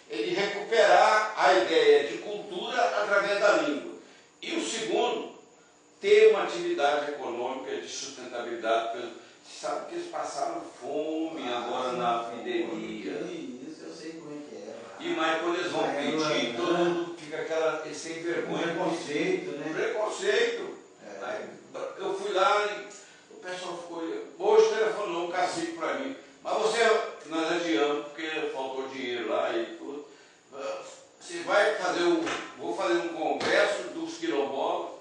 é de recuperar a ideia de cultura através da língua. E o segundo, ter uma atividade econômica de sustentabilidade. Você sabe que eles passaram fome agora na pandemia. Isso, eu sei como é que é. E mais quando eles vão pedir, todo mundo fica eles sem vergonha. Preconceito, né? Preconceito. Aí, eu fui lá e o pessoal ficou. Hoje telefonou um cacique para mim. Mas nós adiamos, porque faltou dinheiro lá e tudo. Você vai fazer vou fazer um congresso dos quilombolas,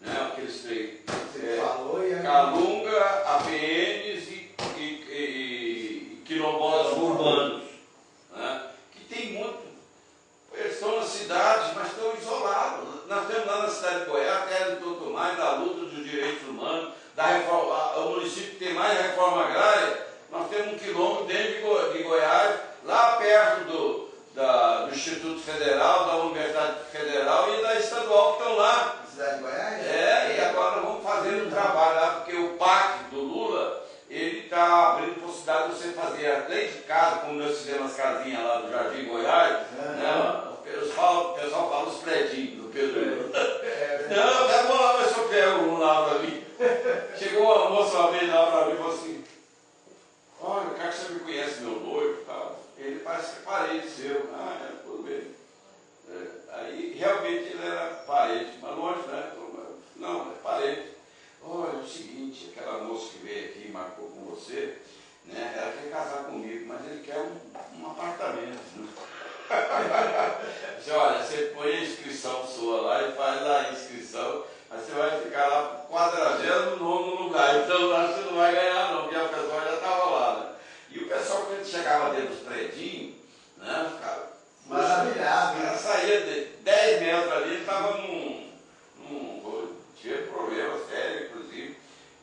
né? Aqueles três. Você falou e Calunga, APNs e quilombolas urbanos, né? Que tem muito. Eles estão na cidade, mas estão isolados. Nós temos lá na cidade de Goiás, terra de Totumai, da luta dos direitos humanos, o município que tem mais reforma agrária. Nós temos um quilômetro dentro de Goiás, lá perto do Instituto Federal, da Universidade Federal e da Estadual que estão lá. Cidade de Goiás? E agora vamos fazer um trabalho lá, porque o PAC do Lula, ele está abrindo possibilidade de você fazer, além de casa, como nós fizemos as casinhas lá do Jardim Goiás, né? O pessoal fala os predinhos do Pedro Lula. Não, tá bom lá, mas se eu pego um lá para mim. Chegou uma moça uma vez lá para mim e falou assim: olha, cara, que você me conhece meu noivo e tal. Ele parece que é parente seu. Tudo bem. Aí realmente ele era parente, mas longe, né? Não, é parente. Olha, é o seguinte, aquela moça que veio aqui e marcou com você, né? Ela quer casar comigo, mas ele quer um apartamento. Né? Disse, olha, você põe a inscrição sua lá e faz lá a inscrição, aí você vai ficar lá pro 49º lugar. Então lá você não vai ganhar não, porque a pessoa já estava lá, né? E o pessoal, quando chegava dentro dos predinhos, né, ficava maravilhado. O cara saía de 10 metros ali, ele estava tinha problema sério, inclusive,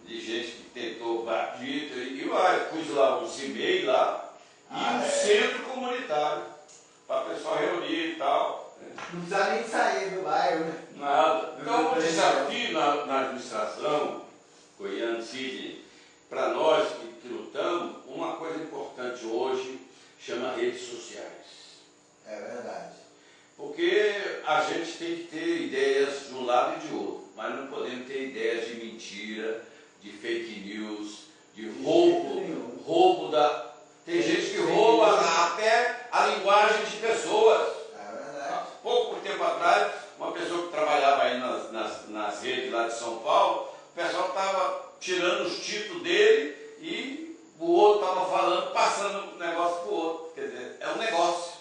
de gente que tentou bater, e lá, pus lá um CIMEI lá, e um centro comunitário, para o pessoal reunir e tal. Né? Não precisa nem sair do bairro, né? Nada. Então, o desafio na administração, Goiânia, Sidney, para nós que lutamos, uma coisa importante hoje chama redes sociais. É verdade. Porque a gente tem que ter ideias de um lado e de outro, mas não podemos ter ideias de mentira, de fake news, de roubo da... Tem gente que rouba até a linguagem de pessoas. É verdade. Pouco tempo atrás, uma pessoa que trabalhava aí nas redes lá de São Paulo, o pessoal estava tirando os títulos dele e o outro estava falando, passando um negócio para o outro. Quer dizer, é um negócio.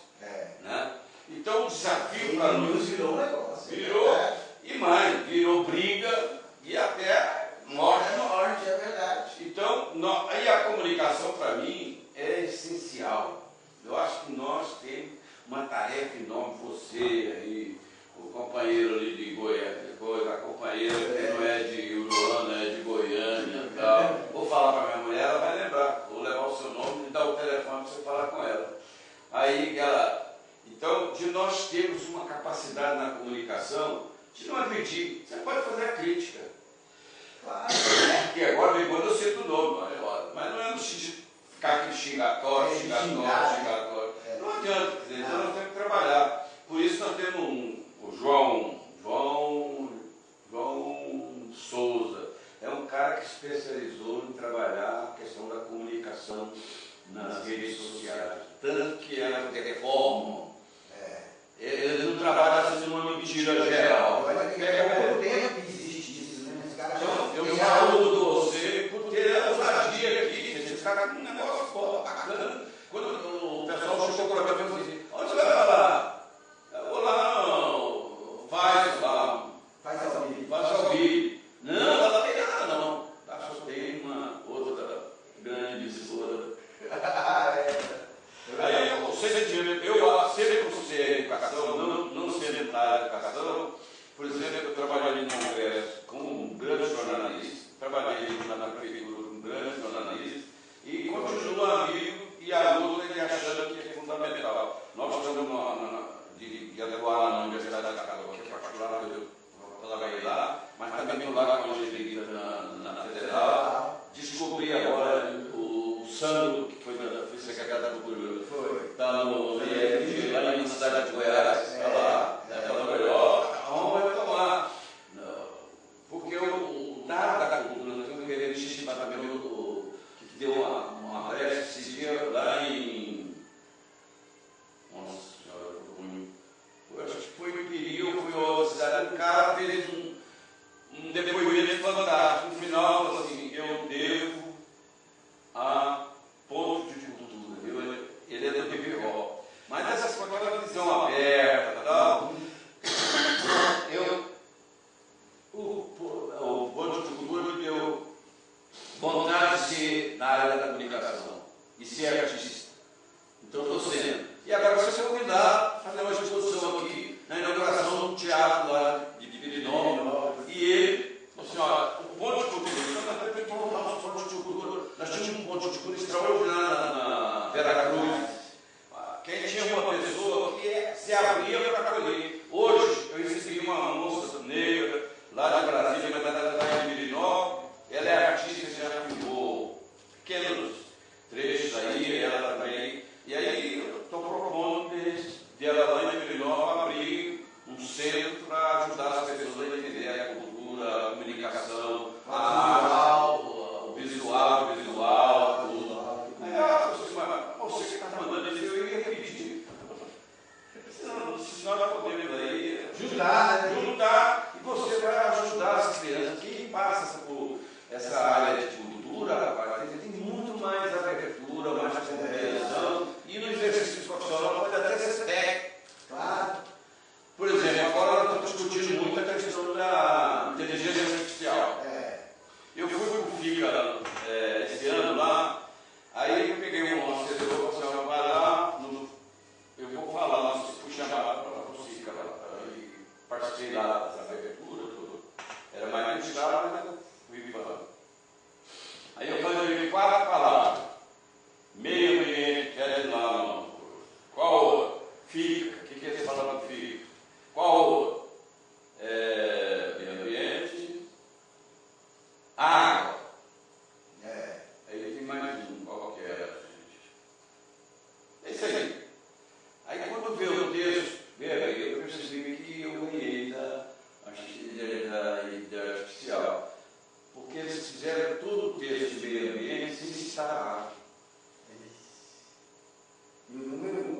Né? Então o desafio para nós virou um negócio. Virou, e mais, virou briga e até morte. É verdade. Então, aí a comunicação para mim é essencial. Eu acho que nós temos uma tarefa enorme, você aí, o companheiro ali de Goiânia, depois a companheira que não é de Uruana, é de Goiânia e tal. Vou falar para minha mulher, ela vai lembrar. Vou levar o seu nome e dar o telefone para você falar com ela. Aí ela... Então, de nós termos uma capacidade na comunicação de não admitir. Você pode fazer a crítica. Claro. Porque agora vem quando eu cito o nome, mas não é no sentido de ficar aqui xingatório. Não adianta, quer dizer, nós temos que trabalhar. Por isso nós temos o João Souza. É um cara que especializou em trabalhar a questão da comunicação nas redes sociais. Tanto que ela reforma. na educação. Por exemplo, eu trabalhei no Congresso com um grande jornalista, trabalhei na prefeitura com um grande jornalista, e continuo amigo e a luta e achando que é fundamental. Nós estamos de atuar na Universidade da Católica, que é particular, eu trabalhei lá, mas também estou lá com a Angelita na Federal. Descobri agora o Sandro, que foi secretário da Cultura, está no IEF, lá na cidade de Goiás, está lá, está melhor, aonde eu estou lá. Porque eu, nada da cultura, eu queria estimar também que deu uma brecha esse dia lá em. Nossa Senhora, eu acho que foi em Perigo, foi uma cidade, o cara fez um depoimento fantástico. No final, falou assim: eu devo a ponto de cultura. Ele é do PPO. Mas essas coisas, aquela visão aberta e tal, o ponto de cultura me deu vontade de ser na área da comunicação e ser artista. Então estou sendo. E agora vai ser convidado a fazer uma exposição aqui na inauguração do teatro lá de Pirinópolis. E ele, assim, ó, o ponto de cultura, nós tínhamos um ponto de cultura extraordinário na Veracruz. Quem tinha uma pessoa que se abria para acolher. Hoje eu recebi uma moça negra lá de Brasília, mas ela está em Pirinópolis. Ela é artista, já filmou pequenos trechos aí, ela também. E aí eu estou propondo de ela lá em Pirinópolis abrir um centro para ajudar as pessoas a entender a cultura, a comunicação, a arte, o visual, tudo. Você que está mandando isso, eu ia pedir. Se nós podemos aí juntar, e você vai ajudar as crianças. Quem passa por essa área de cultura, tem muito mais abertura, mais compreensão, e no exercício profissional pode até ser técnico. Claro. Por exemplo, agora nós estamos discutindo muito a questão da inteligência artificial. Eu fui para o FICA esse ano lá, aí eu peguei um assessor, você vai lá, eu vou falar lá, fui chamado para o FICA lá, e participei lá dessa abertura, tudo. Era mais complicado, mas eu fui falando. Aí eu falei 4 palavras. Meio ambiente, quer dizer lá, não. Qual outro? FICA, o que é essa palavra FICA? Qual outro? Meio ambiente, água. Aí tem mais um, qual que era, gente? É isso aí. Aí quando veio o texto, eu percebi que eu ganhei da artificial. Porque eles fizeram todo o texto de meio ambiente sem citar água. E o número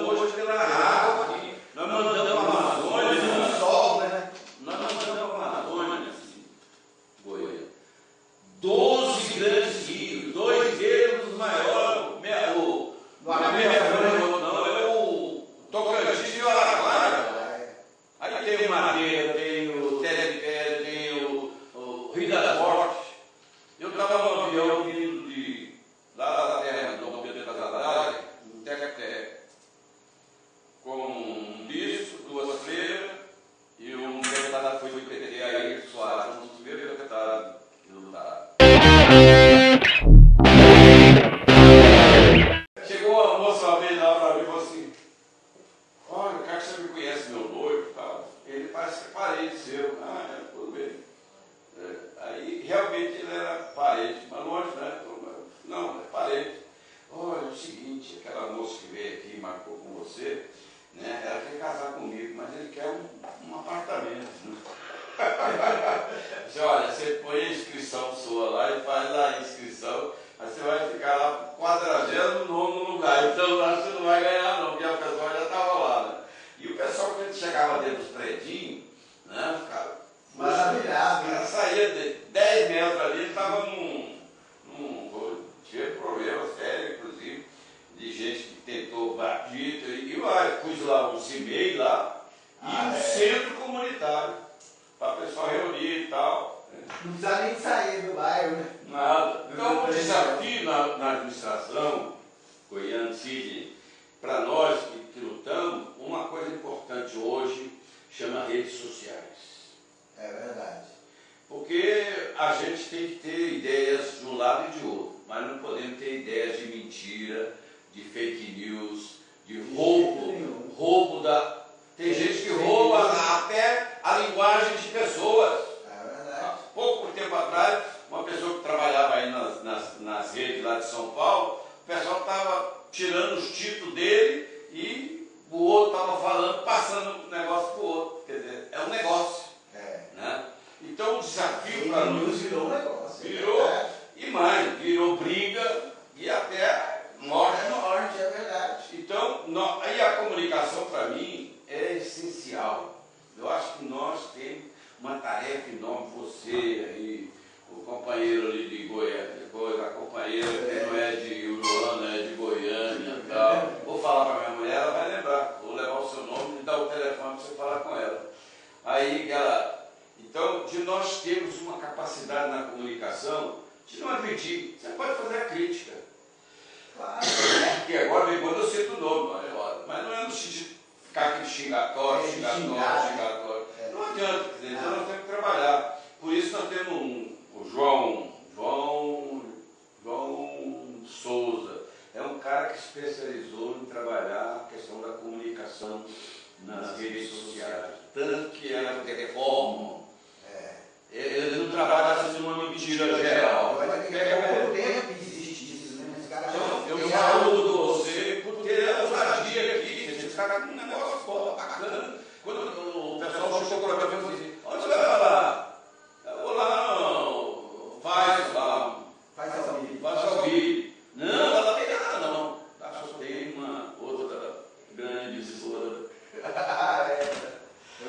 hoje pela água aqui. Nós mandamos a Amazônia, sol, né? Nós mandamos a Amazônia, Goiânia. 12 grandes rios, 2 deles os maiores, o Tocantins e o Araguaia. Aí tem o Madeira, tem o Teleférico, tem o Rio das Mortes. Eu estava no avião vindo lá da terra do Dom Pedro das Alagres, um tec-tec, com um bispo, 2 freiras e um deputado que foi do PT, aí Soares, um dos primeiros deputados que lutaram. Chegou a moça uma vez lá para mim e falou assim: olha, o cara que você me conhece, meu noivo e tal, ele parece que é parente seu. Tudo bem. Aí realmente ele era parente, mas longe, né? Não, é parente. Olha, é o seguinte, aquela moça que veio aqui e marcou com você, né? Ela quer casar comigo, mas ele quer um apartamento. Né? Disse, olha, você põe a inscrição sua lá e faz lá a inscrição, aí você vai ficar lá pro 49º lugar. Então lá você não vai ganhar não, porque o pessoal já estava lá, né? E o pessoal, quando chegava dentro dos predinhos, né, ficava maravilhado. O cara saía de 10 metros ali, ele estava tinha problema sério, inclusive, de gente que tentou bater, e vai, pus lá um CIMEI lá, e um centro comunitário, para o pessoal reunir e tal. Não precisa nem sair do bairro, né? Nada. Então o desafio na administração, Goiânia, Sidney, para nós que lutamos, uma coisa importante hoje chama redes sociais. É verdade. Porque a gente tem que ter ideias de um lado e de outro, mas não podemos ter ideias de mentira, de fake news, de roubo da... Tem gente que rouba até a linguagem de pessoas. É verdade. Pouco tempo atrás, uma pessoa que trabalhava aí nas redes lá de São Paulo, o pessoal estava tirando os títulos dele e o outro estava falando, passando um negócio para o outro. Quer dizer, é um negócio. Né? Então o desafio para nós virou um negócio. Virou, e mais, virou briga e até morte. É verdade. Então, aí a comunicação para mim é essencial. Eu acho que nós temos uma tarefa enorme, você aí, o companheiro ali de Goiânia, depois a companheira que não é de Uruana, é de Goiânia e tal. Vou falar para minha mulher, ela vai lembrar. Vou levar o seu nome e dar o telefone para você falar com ela. Aí ela... Então, de nós termos uma capacidade na comunicação de não agredir. Você pode fazer a crítica. Claro. Porque agora vem quando eu cito o nome, mas não é no sentido de ficar aqui xingatório. Não adianta, quer dizer, nós temos que trabalhar. Por isso nós temos o João Souza. É um cara que especializou em trabalhar a questão da comunicação nas redes sociais. Tanto que ela reforma. Ele não trabalha assim numa mentira geral. Eu falo de você por ter a ousadia aqui. Você está com um negócio bacana. Quando o pessoal chegou para mim e falou assim: onde você vai falar? Eu vou lá, não. Faz ao vídeo. Não, ela não tem nada, não. Só tem uma outra grande emissora.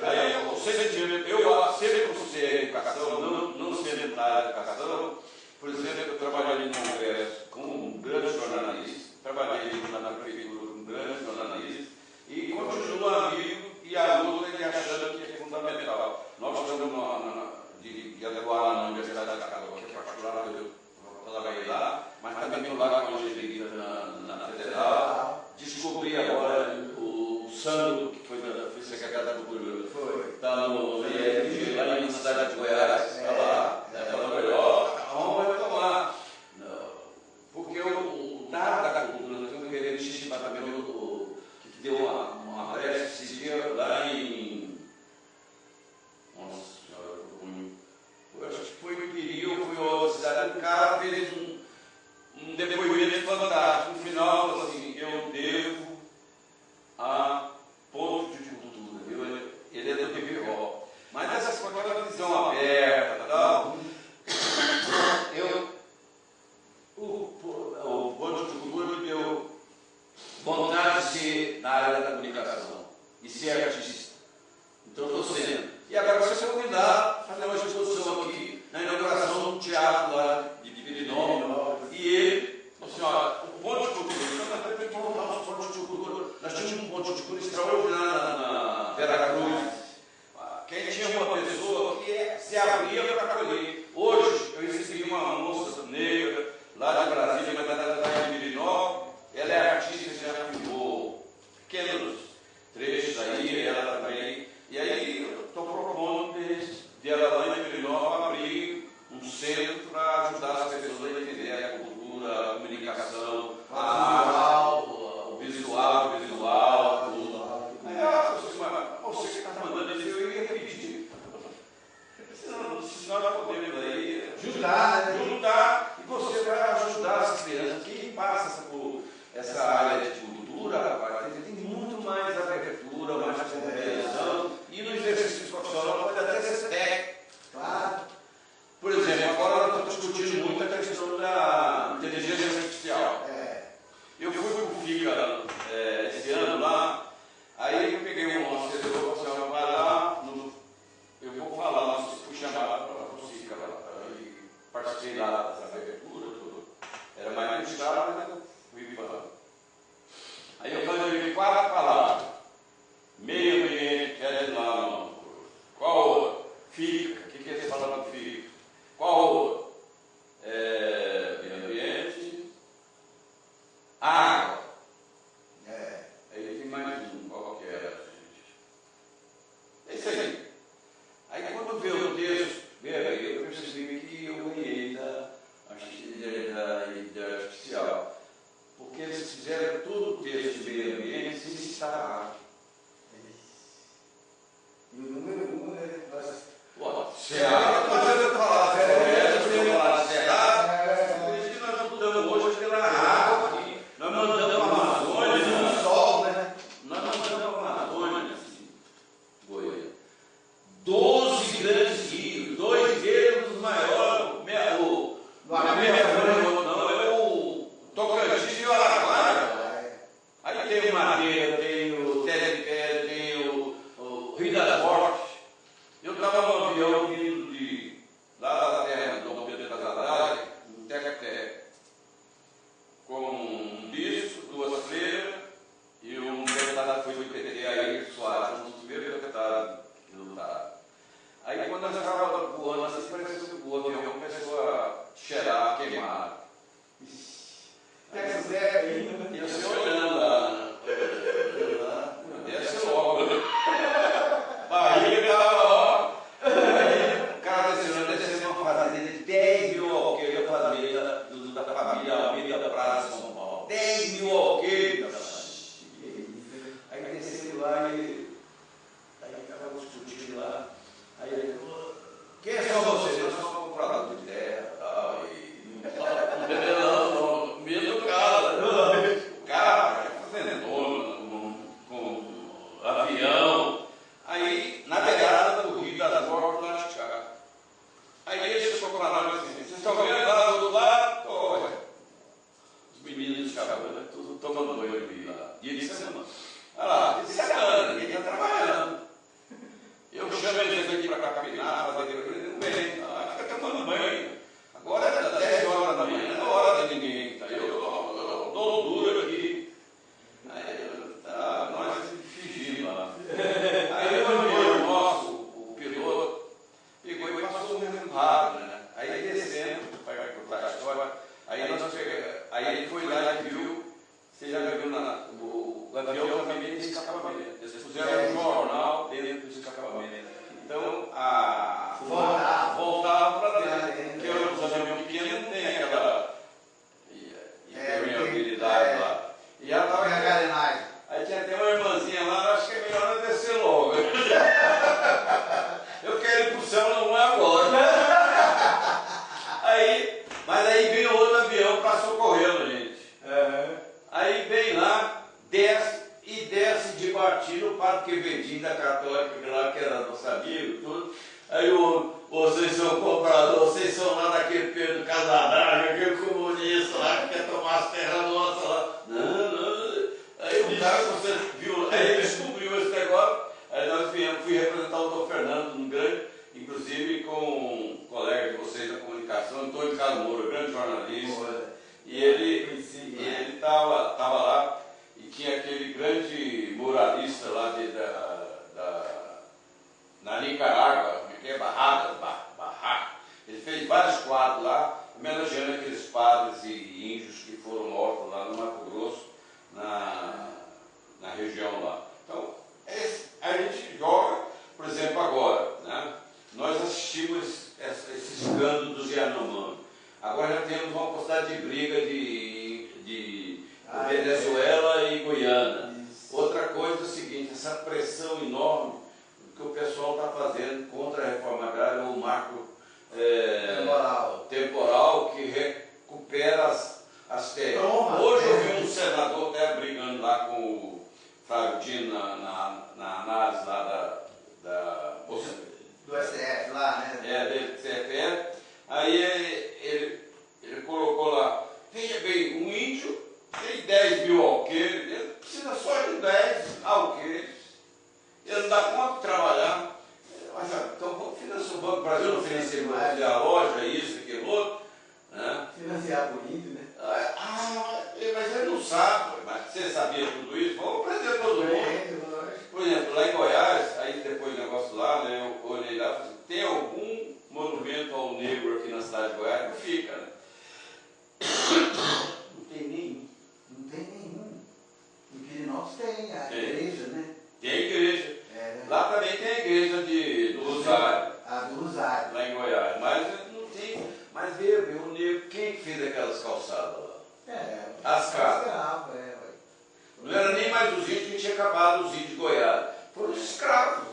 Aí eu sempre considerei educação, não sendo da educação. Por exemplo, eu trabalhei no Congresso com um grande jornalista, trabalhei na prefeitura com um grande jornalista e continuo amigo e a luta e achando que é fundamental. Nós estamos de atuar na Universidade da Católica, que é particular, eu trabalhei lá, mas também estou lá com a Angelina na Federal. Descobri agora o Sandro, que foi secretário da Cultura, está no IEF, lá na cidade de Goiás, está lá, vamos retomar. Porque o dado da cultura, nós temos que querer estimar também que deu uma brecha esse dia lá em. Nossa Senhora, eu acho que foi em Piriu, foi outra cidade. O cara fez um depoimento fantástico. No final, falou assim: eu devo a ponto de cultura. Ele é do PPO. Mas essas coisas, aquela visão aberta e tal. O ponto de cultura me deu vontade de ser na área da comunicação e ser artista. Então estou sendo. E agora vai ser convidado a fazer uma exposição aqui na inauguração do teatro lá de Pirinópolis. E ele, assim, ó, o ponto de cultura, nós tínhamos um ponto de cultura extraordinário na Veracruz. Quem tinha uma pessoa que se abria para acolher. Hoje eu recebi uma moça negra lá de Brasília, mas ela está em Pirinópolis. Ela é artista, já filmou pequenos trechos aí, ela também. E aí eu estou propondo de ela lá em Pirinópolis abrir um centro para ajudar as pessoas a entender a cultura, a comunicação, a arte, o visual, tudo. Aí você que está mandando isso, eu ia pedir. Se nós podemos aí juntar, e você vai ajudar as crianças. Quem passa por essa área de cultura, tem muito mais abertura, mais compreensão, e no exercício profissional pode até ser técnico. Claro. Por exemplo, agora nós estamos discutindo muito a questão da inteligência artificial. Eu fui para o FICA esse ano lá, aí eu peguei um assessor, vai lá, eu vou falar lá, fui chamado para o FICA lá, participei lá dessa abertura, tudo. Era mais estado, mas eu fui falando. Aí eu falei 4 palavras. Meio ambiente, quer dizer lá, não. Qual outro? FICA. O que é essa palavra FICA? Qual outro? Meio ambiente, Tá. E o número 1, né? Pô, será? Mas eu falar, será? Por isso que nós não mudamos hoje pela água aqui. Nós mandamos a Amazônia. O sol, né? Nós mandamos a Amazônia, Goiânia. 12 grandes rios, 2 deles os maiores. Não, é o Tocantins e o Araguaia. Aí tem o Madeira, tem o Teleférico, tem o Rio das Mortes. Eu estava no avião vindo lá da terra do Dom Pedro das Haddad, um teco-teco, com um bispo, 2 freiras e um deputado foi do PT, aí Soares, um dos primeiros deputados que lutaram. Aí quando nós estávamos voando, assim, parecia que o avião começou a cheirar, queimar. E eu se olhando lá, desce logo. Aí estava, ó. Aí o cara desceu uma fazenda de 10 mil alqueires, a fazenda da família Almeida Praça, São Paulo. 10 mil alqueires. Aí desceu lá e aí acabou discutindo lá. Aí ele falou, quem são vocês? Eu sou comprador de terra, tal, não, mesmo cara, fazendona, com avião. Aí, na beirada do Rio das Mortes, lá de cá. Aí ele chegou para nós assim, vocês estão vendo lá do outro lado? Olha, os meninos ficavam tudo tomando banho ali lá. E ele disse, não, olha lá, isso é cana, ninguém está trabalhando. Eu chamo eles aqui para capinar, fazer aquilo, não vem, fica tomando banho. Agora é 10 horas da manhã, não é hora de ninguém. Eu dou duro aqui. Aí nós fingimos lá. Aí o meu nosso, o piloto, pegou e passou muito rápido, né? Aí descendo, para contar a história, aí ele foi lá e viu, você já viu o avião também tem escapamento. Eles puseram um jornal dentro do escapamento. Então, voltava para dentro, porque os aviões pequenos não tem aquela impermeabilidade lá. E ela estava carenagem. Aí tinha até uma irmãzinha lá, acho que é melhor eu descer logo. Eu quero ir para o céu, não é agora. Mas aí veio outro avião para socorrê-lo, gente. Aí vem lá, desce de batida o padre Quevedinho da Católica, lá, que era nosso amigo, tudo. Aí vocês são compradores, vocês são lá daquele Pedro Casadraga, aquele comunista lá que quer tomar as terras nossas lá. Não. Aí o cara, você viu, aí ele descobriu esse negócio. Aí nós fui representar o Dom Fernando no Grande, inclusive com um colega de vocês da comunicação, Antônio Carlos Moura, grande jornalista. E ele estava lá. E tinha aquele grande muralista lá na Nicarágua, que é Barradas. Ele fez vários quadros lá, homenageando aqueles padres e índios que foram mortos lá no Mato Grosso, na região lá. Então, a gente joga, por exemplo, agora, né? Nós assistimos esse escândalo dos Yanomami. Agora já temos uma possibilidade de briga de Venezuela e Guiana. Outra coisa é o seguinte, essa pressão enorme que o pessoal está fazendo contra a reforma agrária, ou o marco temporal que recupera as terras. Hoje eu vi um senador até brigando lá com o Flávio Dino na análise lá do STF lá, né? Do STF. Aí ele colocou lá, veja bem, um índio tem 10 mil alqueires, ele precisa só de 10 alqueires, ele não dá conta de trabalhar. Mas então vamos financiar o Banco do Brasil, não financia a loja, isso, aquilo, outro. Né? Financiar por índio, né? Mas ele não sabe, mas você sabia tudo isso? Vamos aprender todo mundo. Por exemplo, lá em Goiás, aí depois do negócio lá, né, eu olhei lá e falei, tem algum monumento ao negro aqui na cidade de Goiás? Não fica, né? Não tem nenhum. Não tem nenhum. Em Pirinópolis tem a igreja, né? Tem a igreja. Lá também tem a igreja do Rosário. Do Rosário. Lá em Goiás. Mas não tem. Mas veja, o negro, quem fez aquelas calçadas lá? As casas. Não era nem mais os índios que tinha acabado. lá dos índios de Goiás? Foram os escravos.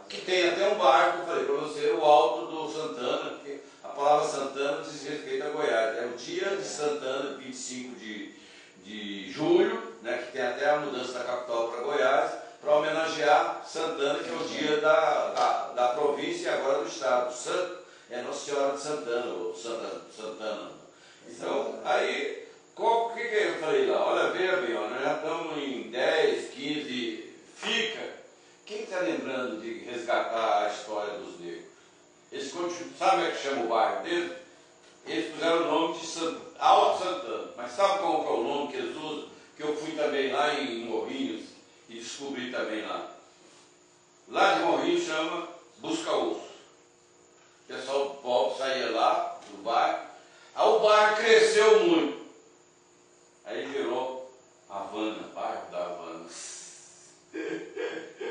Que tem até um barco, eu falei para você, o Alto do Santana, porque a palavra Santana diz respeito a Goiás. É o dia de Santana, 25 de julho, né, que tem até a mudança da capital para Goiás, para homenagear Santana, que é o dia da província e agora do estado. Santo é Nossa Senhora de Santana, ou Santana. Então, aí, o que eu falei lá? Olha, veja bem, ó, nós já estamos em 10, 15, fica. Quem está lembrando de resgatar a história dos negros? Eles continuam, sabe como é que chama o bairro deles? Eles puseram o nome de Alto Santana. Mas sabe qual é o nome que eles usam? Que eu fui também lá em Morrinhos e descobri também lá. Lá de Morrinhos chama Busca-Osso. O pessoal pobre saía lá do bairro. Aí o bairro cresceu muito. Aí virou Havana, bairro da Havana.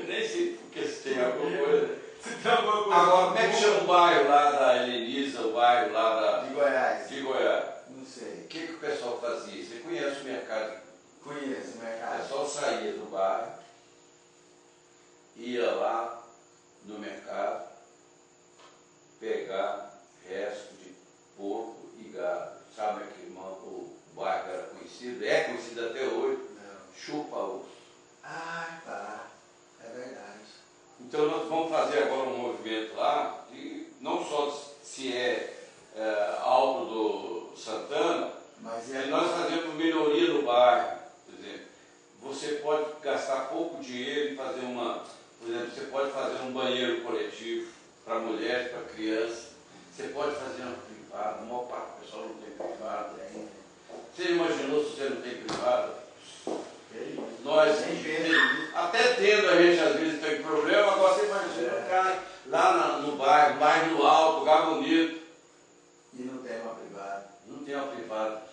Nem sei porque se tem alguma coisa. Agora, como é que chama o bairro lá da Helenisa, o bairro lá De Goiás. de Goiás? Não sei. O que o pessoal fazia? Você conhece o mercado? Conheço o O mercado. pessoal saía do bairro, ia lá no mercado, pegar resto de porco e gado. Sabe que o bairro era conhecido? É conhecido até hoje. Chupa-osso. Ah, tá. É verdade. Então nós vamos fazer agora um movimento lá, de, não só se é Alto do Santana, Mas e nós fazemos melhoria no bairro. Por exemplo, você pode gastar pouco dinheiro e fazer por exemplo, você pode fazer um banheiro coletivo para mulheres, para crianças, você pode fazer uma privada, a maior parte do pessoal não tem privada ainda. Você imaginou se você não tem privada? Nós, até tendo a gente às vezes tem problema, agora você imagina o cara lá no bairro do Alto, lugar bonito. E não tem uma privada. Não tem uma privada.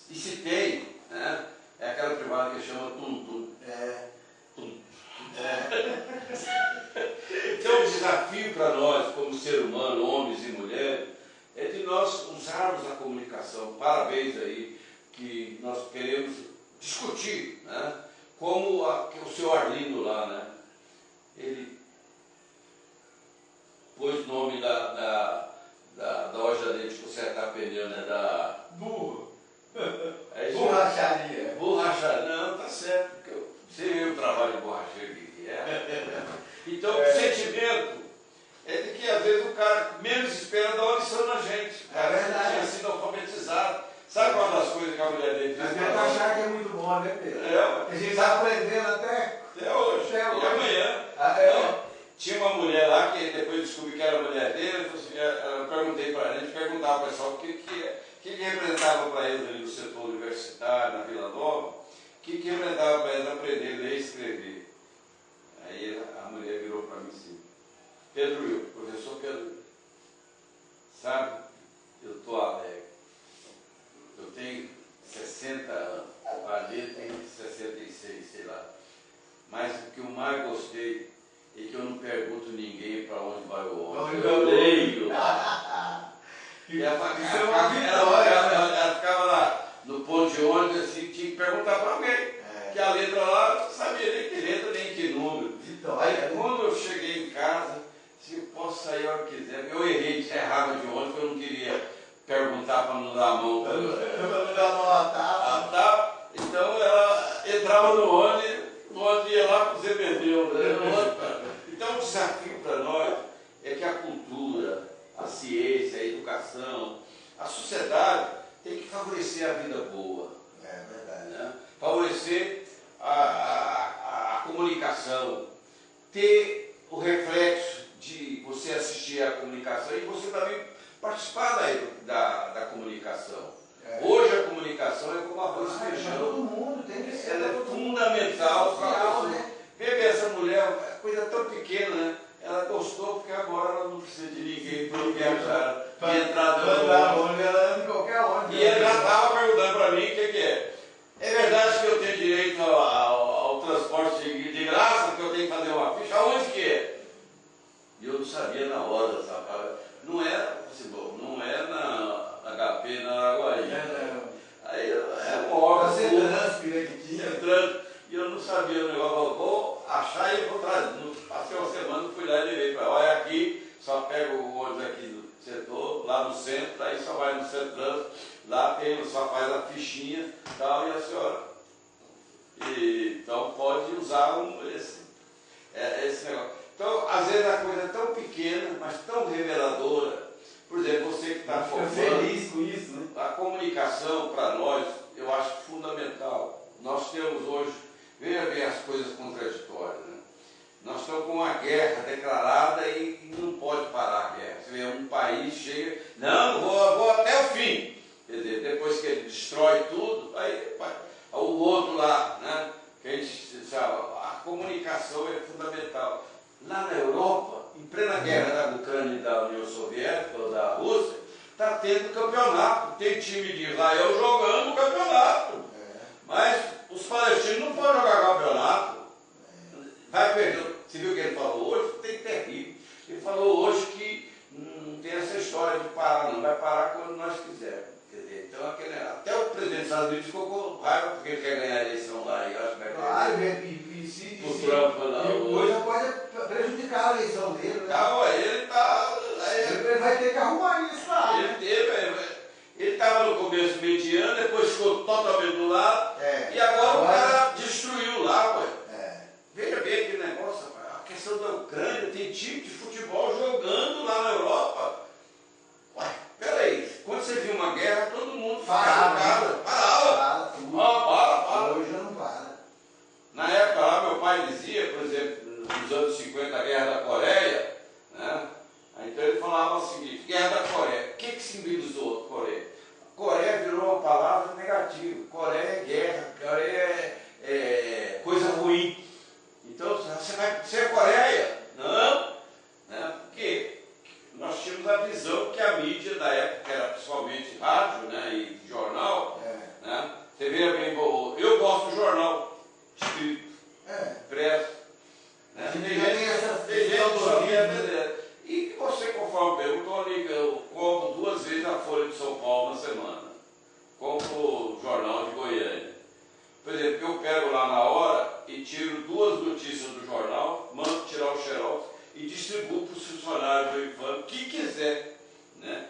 E se tem, né, é aquela privada que chama tum-tum. Então o desafio para nós, como ser humano, homens e mulheres, é de nós usarmos a comunicação. Parabéns aí, que nós queremos discutir, né? Como o seu Arlindo lá, né? Ele pôs o nome da loja dele de consertar pneu, né? Da Burro. É Borracharia. Borracharia. Não, tá certo, porque eu sei o trabalho de borracheiro que é. Então o sentimento é de que às vezes o cara menos espera dar uma lição na gente. O cara tinha sido alfabetizado. Sabe uma das coisas que a mulher dele Mas fez? deve achar que é muito bom, né, Pedro? É, A gente está aprendendo até hoje. Até hoje. E amanhã. É. Tinha uma mulher lá que depois descobri que era a mulher dele. Eu perguntei para a gente, perguntava para o pessoal o que representava para eles ali no setor universitário, na Vila Nova, o que representava para eles aprender a ler e escrever. Aí a mulher virou para mim assim: Pedro Will, professor Pedro Will, sabe, eu estou alegre. Eu tenho 60 anos, a dele tem 66, sei lá. Mas o que eu mais gostei é que eu não pergunto ninguém para onde vai o ônibus. Eu leio. Ela ficava lá no ponto de ônibus, assim, tinha que perguntar para alguém. Que a letra lá, não sabia nem que letra, nem que número. Aí quando eu cheguei em casa, se eu posso sair a hora que quiser, eu errava de ônibus, eu não queria perguntar para não dar a mão. Para não dar uma Então ela entrava no ônibus ia lá para o Zé Perdeu. Então o desafio para nós é que a cultura, a ciência, a educação, a sociedade tem que favorecer a vida boa. É verdade. Né? Favorecer a comunicação, ter o reflexo de você assistir à comunicação e você também participar da comunicação. Hoje a comunicação é como arroz e feijão. Todo mundo tem que ser. Ela é fundamental para a pessoa. Né? Ver essa mulher, coisa tão pequena, né? Ela gostou porque agora ela não precisa de ninguém para viajar. Para entrar no ônibus, ela anda em qualquer ônibus. E ele já estava perguntando para mim o que é. É verdade que eu tenho direito ao transporte de graça, que eu tenho que fazer uma ficha? Aonde que é? E eu não sabia na hora, sabe? Não é na HP, na Araguaí. Aí é um órgão. Você trânsito, né, que tinha. E eu não sabia o negócio. Centro Trânsito, lá tem, só faz a fichinha e tal, e a senhora. Então pode usar esse negócio. Então, às vezes a coisa é tão pequena, mas tão reveladora. Por exemplo, você que está feliz com isso, né? a comunicação para nós, eu acho fundamental. Nós temos hoje, veja bem as coisas contraditórias, né? Nós estamos com uma guerra declarada e não pode parar a guerra. Você vê, um país chega, não, vou até o fim. Quer dizer, depois que ele destrói tudo, aí o outro lá, né? Que a gente sabe, a comunicação é fundamental. Lá na Europa, em plena guerra da Ucrânia e da União Soviética, ou da Rússia, está tendo campeonato. Tem time de Israel jogando campeonato. Mas os palestinos não podem jogar campeonato. Vai perder. Você viu o que ele falou hoje? Tem terrível. Ele falou hoje que não tem essa história de parar, não. Vai parar quando nós quisermos. Quer dizer, então, até o presidente dos Estados Unidos ficou com raiva porque ele quer ganhar a eleição lá. E acho que vai Claro, perder. e Trump, coisa pode prejudicar a eleição dele, né? Não, ele está. Ele vai ter que arrumar isso lá. Ele estava no começo mediano, depois ficou totalmente do lado, e agora o cara destruiu lá, ué. Veja bem aquele negócio, a questão da Ucrânia, tem time de futebol jogando lá na Europa. Ué, peraí, quando você viu uma guerra, todo mundo parava. Para. Hoje não para. Na época lá, meu pai dizia, por exemplo, nos anos 50, a guerra da Coreia, né? Então ele falava o seguinte, guerra da Coreia, o que simbolizou a Coreia? Coreia virou uma palavra negativa, Coreia é guerra, Coreia é coisa ruim. Então você vai ser Coreia? Não, né? Porque nós tínhamos a visão que a mídia da época, que era principalmente rádio, né, e jornal, né? Você vê bem, eu gosto do jornal escrito, impresso, né? Tem gente que só quer vender. E que você, conforme perguntou, eu compro 2 vezes a Folha de São Paulo na semana. Compro o Jornal de Goiânia. Por exemplo, eu pego lá na hora e tiro 2 notícias do jornal, mando tirar o xerox e distribuo para os funcionários do IFAM, que quiser, né?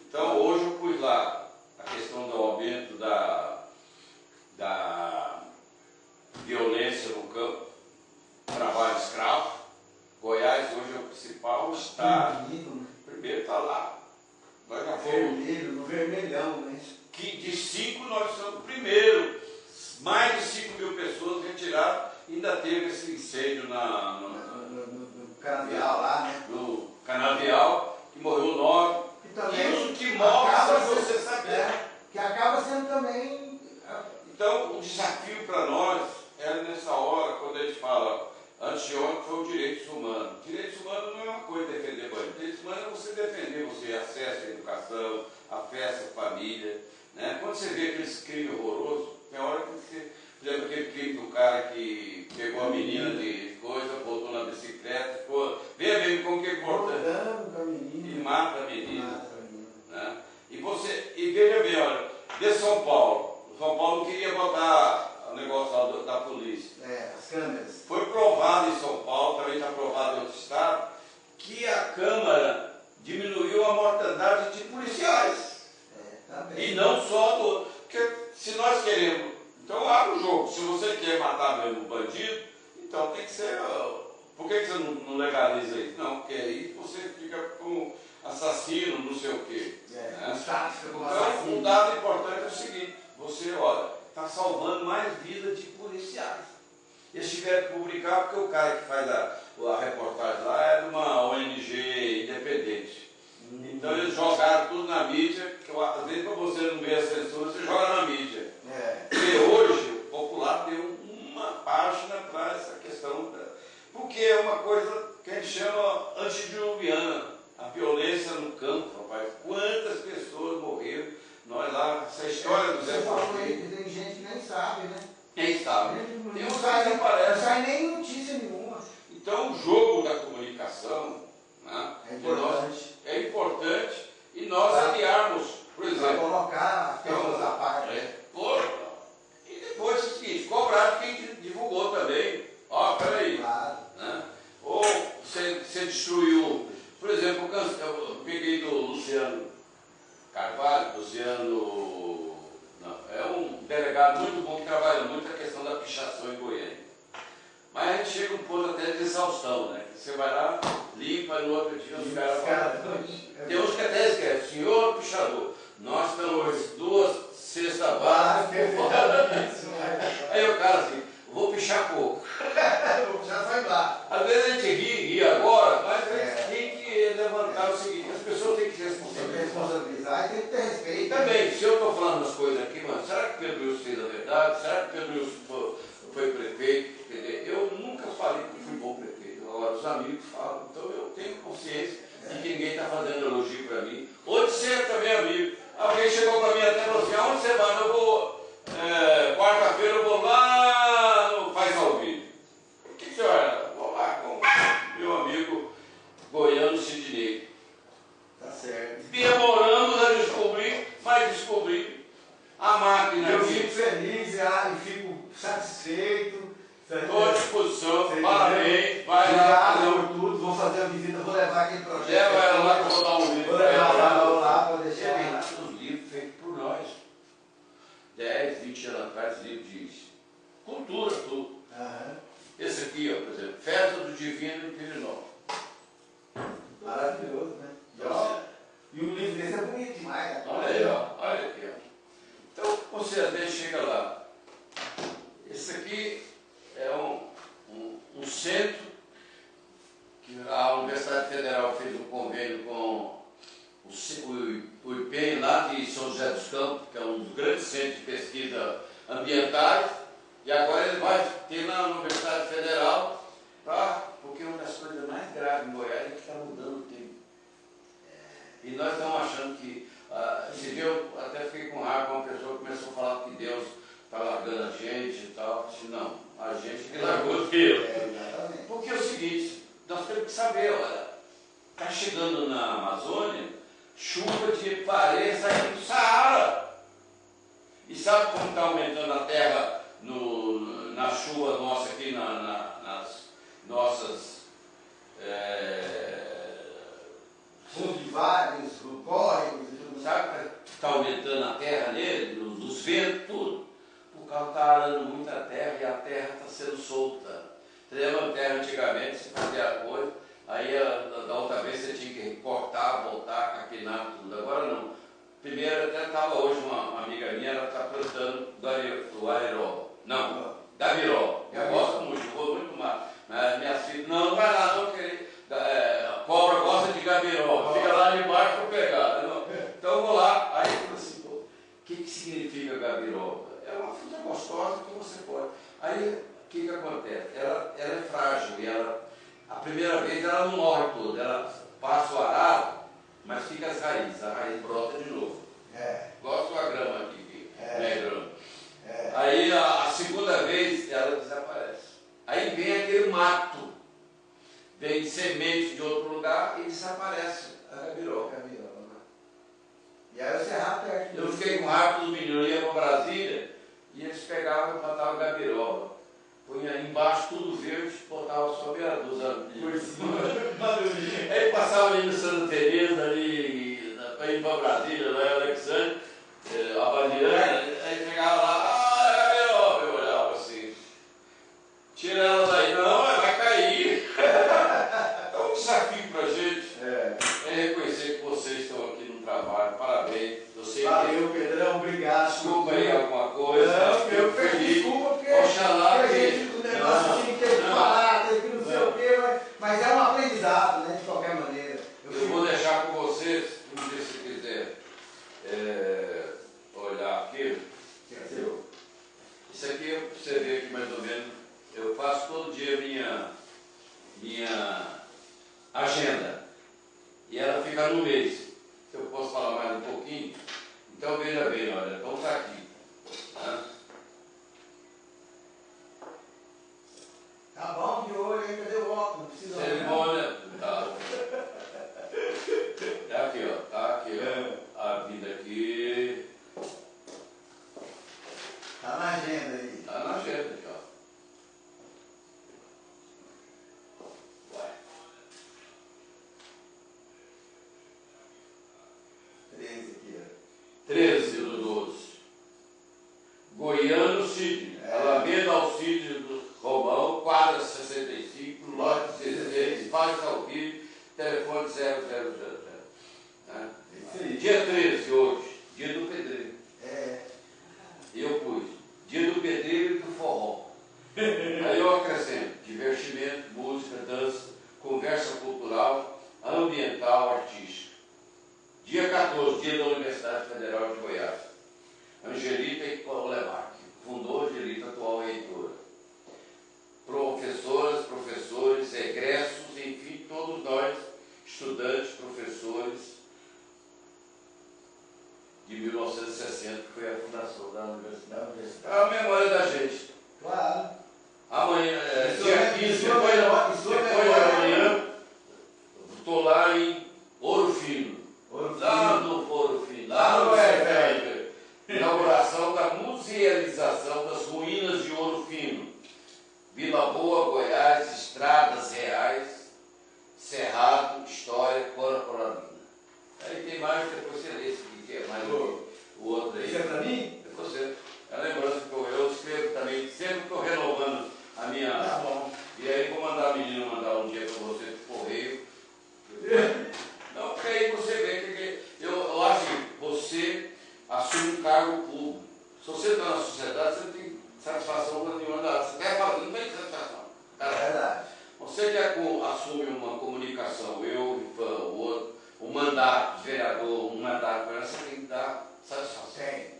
Então, hoje eu pus lá a questão do aumento da violência no campo, trabalho escravo. Goiás hoje é o principal estado. Primeiro está lá. Nós já fomos. Vermelho, no vermelhão, né? Que de 5 nós somos primeiro. Mais de 5 mil pessoas retiraram. Ainda teve esse incêndio no canavial lá, né? No canavial, que morreu 9. E também que mostra você saber. Que acaba sendo também. Então, o desafio para nós era nessa hora, quando a gente fala. Anteontem foi o direitos humanos. Direitos humanos não é uma coisa defender bandido. Direitos humanos é você defender, você acesso à educação, acesso à família. Né? Quando você vê aqueles crimes horrorosos, tem hora que você. Por exemplo, aquele crime do cara que pegou a menina de coisa, botou na bicicleta, ficou. Veja bem como que é importante. E mata a menina. Né? E veja bem, olha, de São Paulo. São Paulo não queria botar o negócio da polícia. As câmeras. Foi provado em São Paulo, também está provado em outro estado, que a Câmara diminuiu a mortandade de policiais. E não só do. Porque se nós queremos. Então abre o jogo. Se você quer matar mesmo o bandido, então tem que ser. Por que você não legaliza isso? Não, porque aí você fica com assassino, não sei o quê. Então, um dado importante é o seguinte: você, olha, está salvando mais vidas de policiais. Eles tiveram que publicar porque o cara que faz a reportagem lá é de uma ONG independente. Então eles jogaram tudo na mídia, que às vezes para você não ver a censura, você joga na mídia. E hoje o Popular deu uma página para essa questão, porque é uma coisa que a gente chama antediluviana, a violência no campo, rapaz. Quantas pessoas morreram, nós lá, essa história do Zé Faustino. Tem gente que nem sabe, né? Nem sabe. Não sai nem notícia nenhuma. Então o jogo da comunicação, né, é importante e nós aliarmos, por exemplo. Colocar as pessoas à parte. E depois é o seguinte, cobrar de quem divulgou também. Peraí. Claro. Né? Ou você destruiu, por exemplo, eu peguei do Luciano Carvalho, do delegado muito bom que trabalha muito a questão da pichação em Goiânia. Mas a gente chega a um ponto até de exaustão, né? Você vai lá, limpa, e no outro dia os caras falam. Tem uns que até esquecem, senhor pichador, nós estamos 2 cestas básicas. Aí o cara assim, vou pichar pouco. Vou pichar só embaixo. Às vezes a gente ri agora, mas a gente tem que levantar o seguinte, as pessoas têm que se responsabilizar e tem que ter respeito. Também, se eu estou falando as coisas aqui, mas será que Pedro Wilson fez a verdade? Será que Pedro Wilson foi prefeito? Eu nunca falei que fui bom prefeito. Agora os amigos falam, então eu tenho consciência de que ninguém está fazendo elogio para mim. Ou de ser também amigo. Alguém chegou para mim até e falou assim, aonde você vai? Eu vou, quarta-feira eu vou lá no Faz ao Vivo. O que você vai? Vou lá com meu amigo Goiano Sidney. Tá certo. Demoramos a descobrir, mas descobri a máquina. Eu fico feliz e fico satisfeito. Estou à disposição, parabéns, vai obrigado lá. por tudo, vou fazer a visita, vou levar aquele projeto. Leva ela lá que eu vou dar um livro. Vou levar lá para Tem deixar. lá os livros feitos por nós. 10, 20 anos atrás, livro de cultura, tudo. Aham. Esse aqui, ó, por exemplo, Festa do Divino em Pirinópolis. Maravilhoso, né? E o livro desse é bonito demais, né? Olha aí, ó, olha aqui, ó. Então, você às vezes chega lá. Esse aqui é um centro que a Universidade Federal fez um convênio com o IPEM lá de São José dos Campos, que é um dos grandes centros de pesquisa ambientais, e agora ele vai ter na Universidade Federal, porque uma das coisas mais graves em Goiás é que está mudando o tempo. E nós estamos achando que, esse dia eu até fiquei com raiva com uma pessoa que começou a falar que Deus está largando a gente e tal. Eu disse, não, a gente que largou Deus. Exatamente. Porque é o seguinte, nós temos que saber, olha, está chegando na Amazônia chuva de paredes saindo do Saara. E sabe como está aumentando a terra na chuva nossa aqui, nas nossas... Fundos de vários, córregos e tudo. Sabe que está aumentando a terra nele, dos ventos, tudo? Por causa está arando muita terra e a terra está sendo solta. Você lembra a terra antigamente, você fazia a coisa, aí da outra vez você tinha que cortar, voltar, capinar, tudo. Agora não. Primeiro até estava hoje uma amiga minha, ela está plantando o aerol. Não, Gavirol. Eu gosto muito, eu vou muito mais. Mas minhas filhas, não vai lá não querer. Cobra gosta de Gavirol, fica lá embaixo para pegar. Então eu vou lá, aí eu falo assim, o que significa Gavirol? É uma fruta gostosa que você pode. Aí o que acontece? Ela é frágil e a primeira vez ela não morre toda, ela passa o arado, mas fica as raízes, a raiz brota de novo. Gosto da grama aqui, que não é grama. Aí a segunda vez ela desaparece. Aí vem aquele mato, vem semente de outro lugar e desaparece a Gavirol. E aí você rapa aqui. Eu fiquei com raiva dos meninos, eu ia para Brasília e eles pegavam e plantavam gabiroba. Punha embaixo tudo verde, botava só meia dúzia. Por cima. Aí passava ali no Santa Teresa, ali, para ir para Brasília, lá em Alexandre, a Badiana, aí chegava lá, gabiroba, eu olhava assim. Tira ela daí, não, vai cair. Então um desafio para a gente é reconhecer que vocês estão aqui no trabalho, parabéns. Eu sei Valeu, Pedrão, obrigado. Desculpa aí alguma coisa. Não, eu pedi desculpa porque Oxalá a gente, o negócio tinha que falar, teve que não sei o quê, mas é um aprendizado, né, de qualquer maneira. Eu vou deixar com vocês, um dia se quiser olhar aqui. Isso aqui, você vê aqui mais ou menos, eu faço todo dia minha agenda. E ela fica no mês. Se eu posso falar mais um pouquinho, então veja bem, olha, então está aqui. Tá? Tá bom de olho aí, cadê o óculos? Não precisa olhar. Cerimônia. Tá. É aqui, ó. Tá aqui, ó. A vida aqui. Tá na agenda aí. Tá na agenda aqui, ó. Vai. 13 aqui, ó. 13 do 12. Goiano Cid, Alameda Alcides do Romão, quadra 65, lote 16, faz Calvilho, telefone 000. Né? Dia 13 hoje, dia do pedreiro. Eu pus, dia do pedreiro e do forró. Aí eu acrescento, divertimento, música, dança, conversa cultural, ambiental, artística. Dia 14, dia da Universidade Federal de Goiás. Angelita Ikolemak, fundou Angelita, atual reitora. Professoras, professores, egressos, enfim, todos nós, estudantes, professores, de 1960, que foi a fundação da Universidade. É a memória da gente. Claro. Amanhã, dia 15, depois de amanhã, estou lá em Ouro Fino. Lá no Ouro Fino, lá no CFR. Inauguração da musealização das ruínas de Ouro Fino. Vila Boa, Goiás, estradas reais, Cerrado, história, corporalina. Aí tem mais, depois você lê esse aqui, que é mais o outro aí. Isso é para mim? É você. É a lembrança que eu escrevo também, sempre estou renovando a minha. Tá bom. E aí vou mandar a menina mandar um dia para você por correio. Não, porque aí você vê que eu acho que você assume um cargo público. Se você está na sociedade, você não tem satisfação nenhuma da você quer fazer, não tem satisfação. É verdade. Você que assume uma comunicação, eu, o outro, um mandato de vereador, um mandato, você tem que dar satisfação. Tem.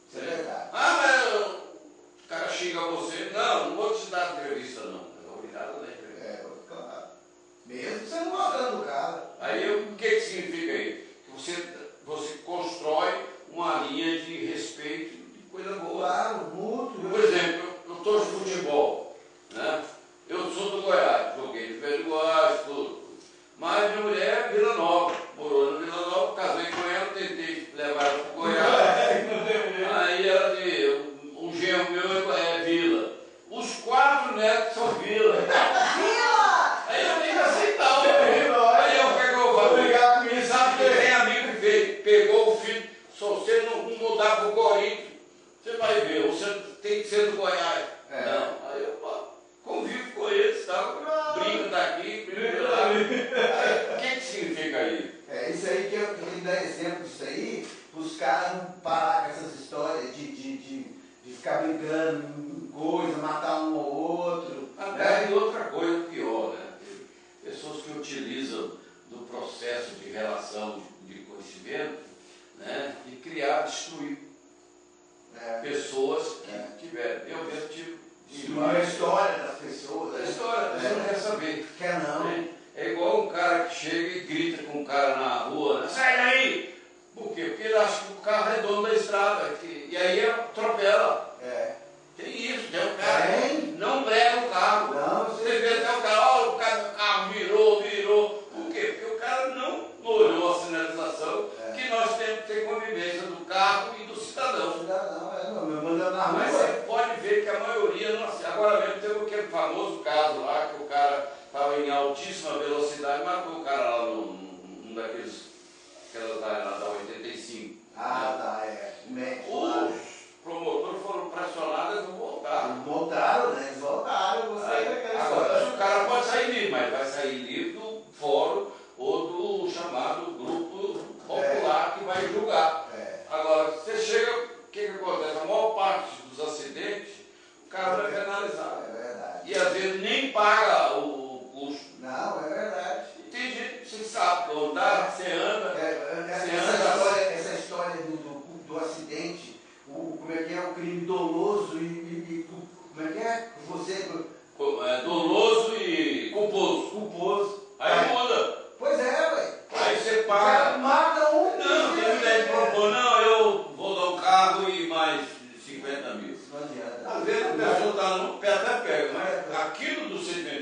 Isso é verdade. Mas o cara xinga você. Não vou te dar entrevista, não. É obrigado a dar entrevista. Claro. Mesmo você não gostando do cara. Aí o que significa aí? Que você constrói uma linha de respeito de coisa boa. Claro, muito. Por exemplo, eu torço futebol, né? Eu sou do Goiás, joguei no Velho Goiás, tudo. Mas minha mulher é Vila Nova, morou na Vila Nova, casei com ela, tentei levar ela para o Goiás. Aí ela disse, um genro meu é Vila. Os 4 netos são Vila. Vila! Aí eu tenho que aceitar. Aí eu pego o valor. Sabe que tem amigo que fez, pegou o filho, se você não mudar para o Corinthians, você vai ver, você tem que ser do Goiás. Não. Aí eu convivo com eles, tá? Brinco daqui, brinco lá. O que significa aí? Isso aí que eu tenho que dar exemplo disso aí, os caras não parar com essas histórias de ficar brigando em coisa, matar um ou outro. Até e outra coisa pior, né? Pessoas que utilizam do processo de relação de conhecimento, né? E criar, destruir pessoas que tiveram. Eu mesmo tive. Destruir a história das pessoas. A história, a pessoa não quer saber. Quer não. É igual um cara que chega e grita com um cara na rua, né? Sai daí! Por quê? Porque ele acha que o carro é dono da estrada. E aí atropela. Tem isso, tem um cara que não brega o carro. Não, você vê até o cara, olha, o carro virou. Por quê? Porque o cara não olhou a sinalização que nós temos que ter convivência do carro e do cidadão. Mandando na rua. Mas você pode ver que a maioria não. Agora mesmo teve aquele famoso caso lá que o cara estava em altíssima velocidade e matou o cara lá num daqueles. Aquelas lá da 85. Os promotores foram pressionados e voltaram. Eles voltaram. Agora, o cara pode sair livre, mas vai sair livre do fórum ou do chamado grupo popular que vai julgar. Agora, você chega, o que acontece? A maior parte dos acidentes, o cara vai penalizar. É verdade. E às vezes nem paga o custo. Não, é verdade. E tem gente que você sabe, andar, você anda. Essa história do acidente, como é que é o crime doloso e como é que é? Doloso e culposo. Aí muda. Pois é, ué. Aí você paga. Mata um. Não, tem muita gente propõe, não, eu vou dar um carro e mais 50 mil. Não adianta. Às vezes a pessoa está no pé até pega, mas aquilo do sentimento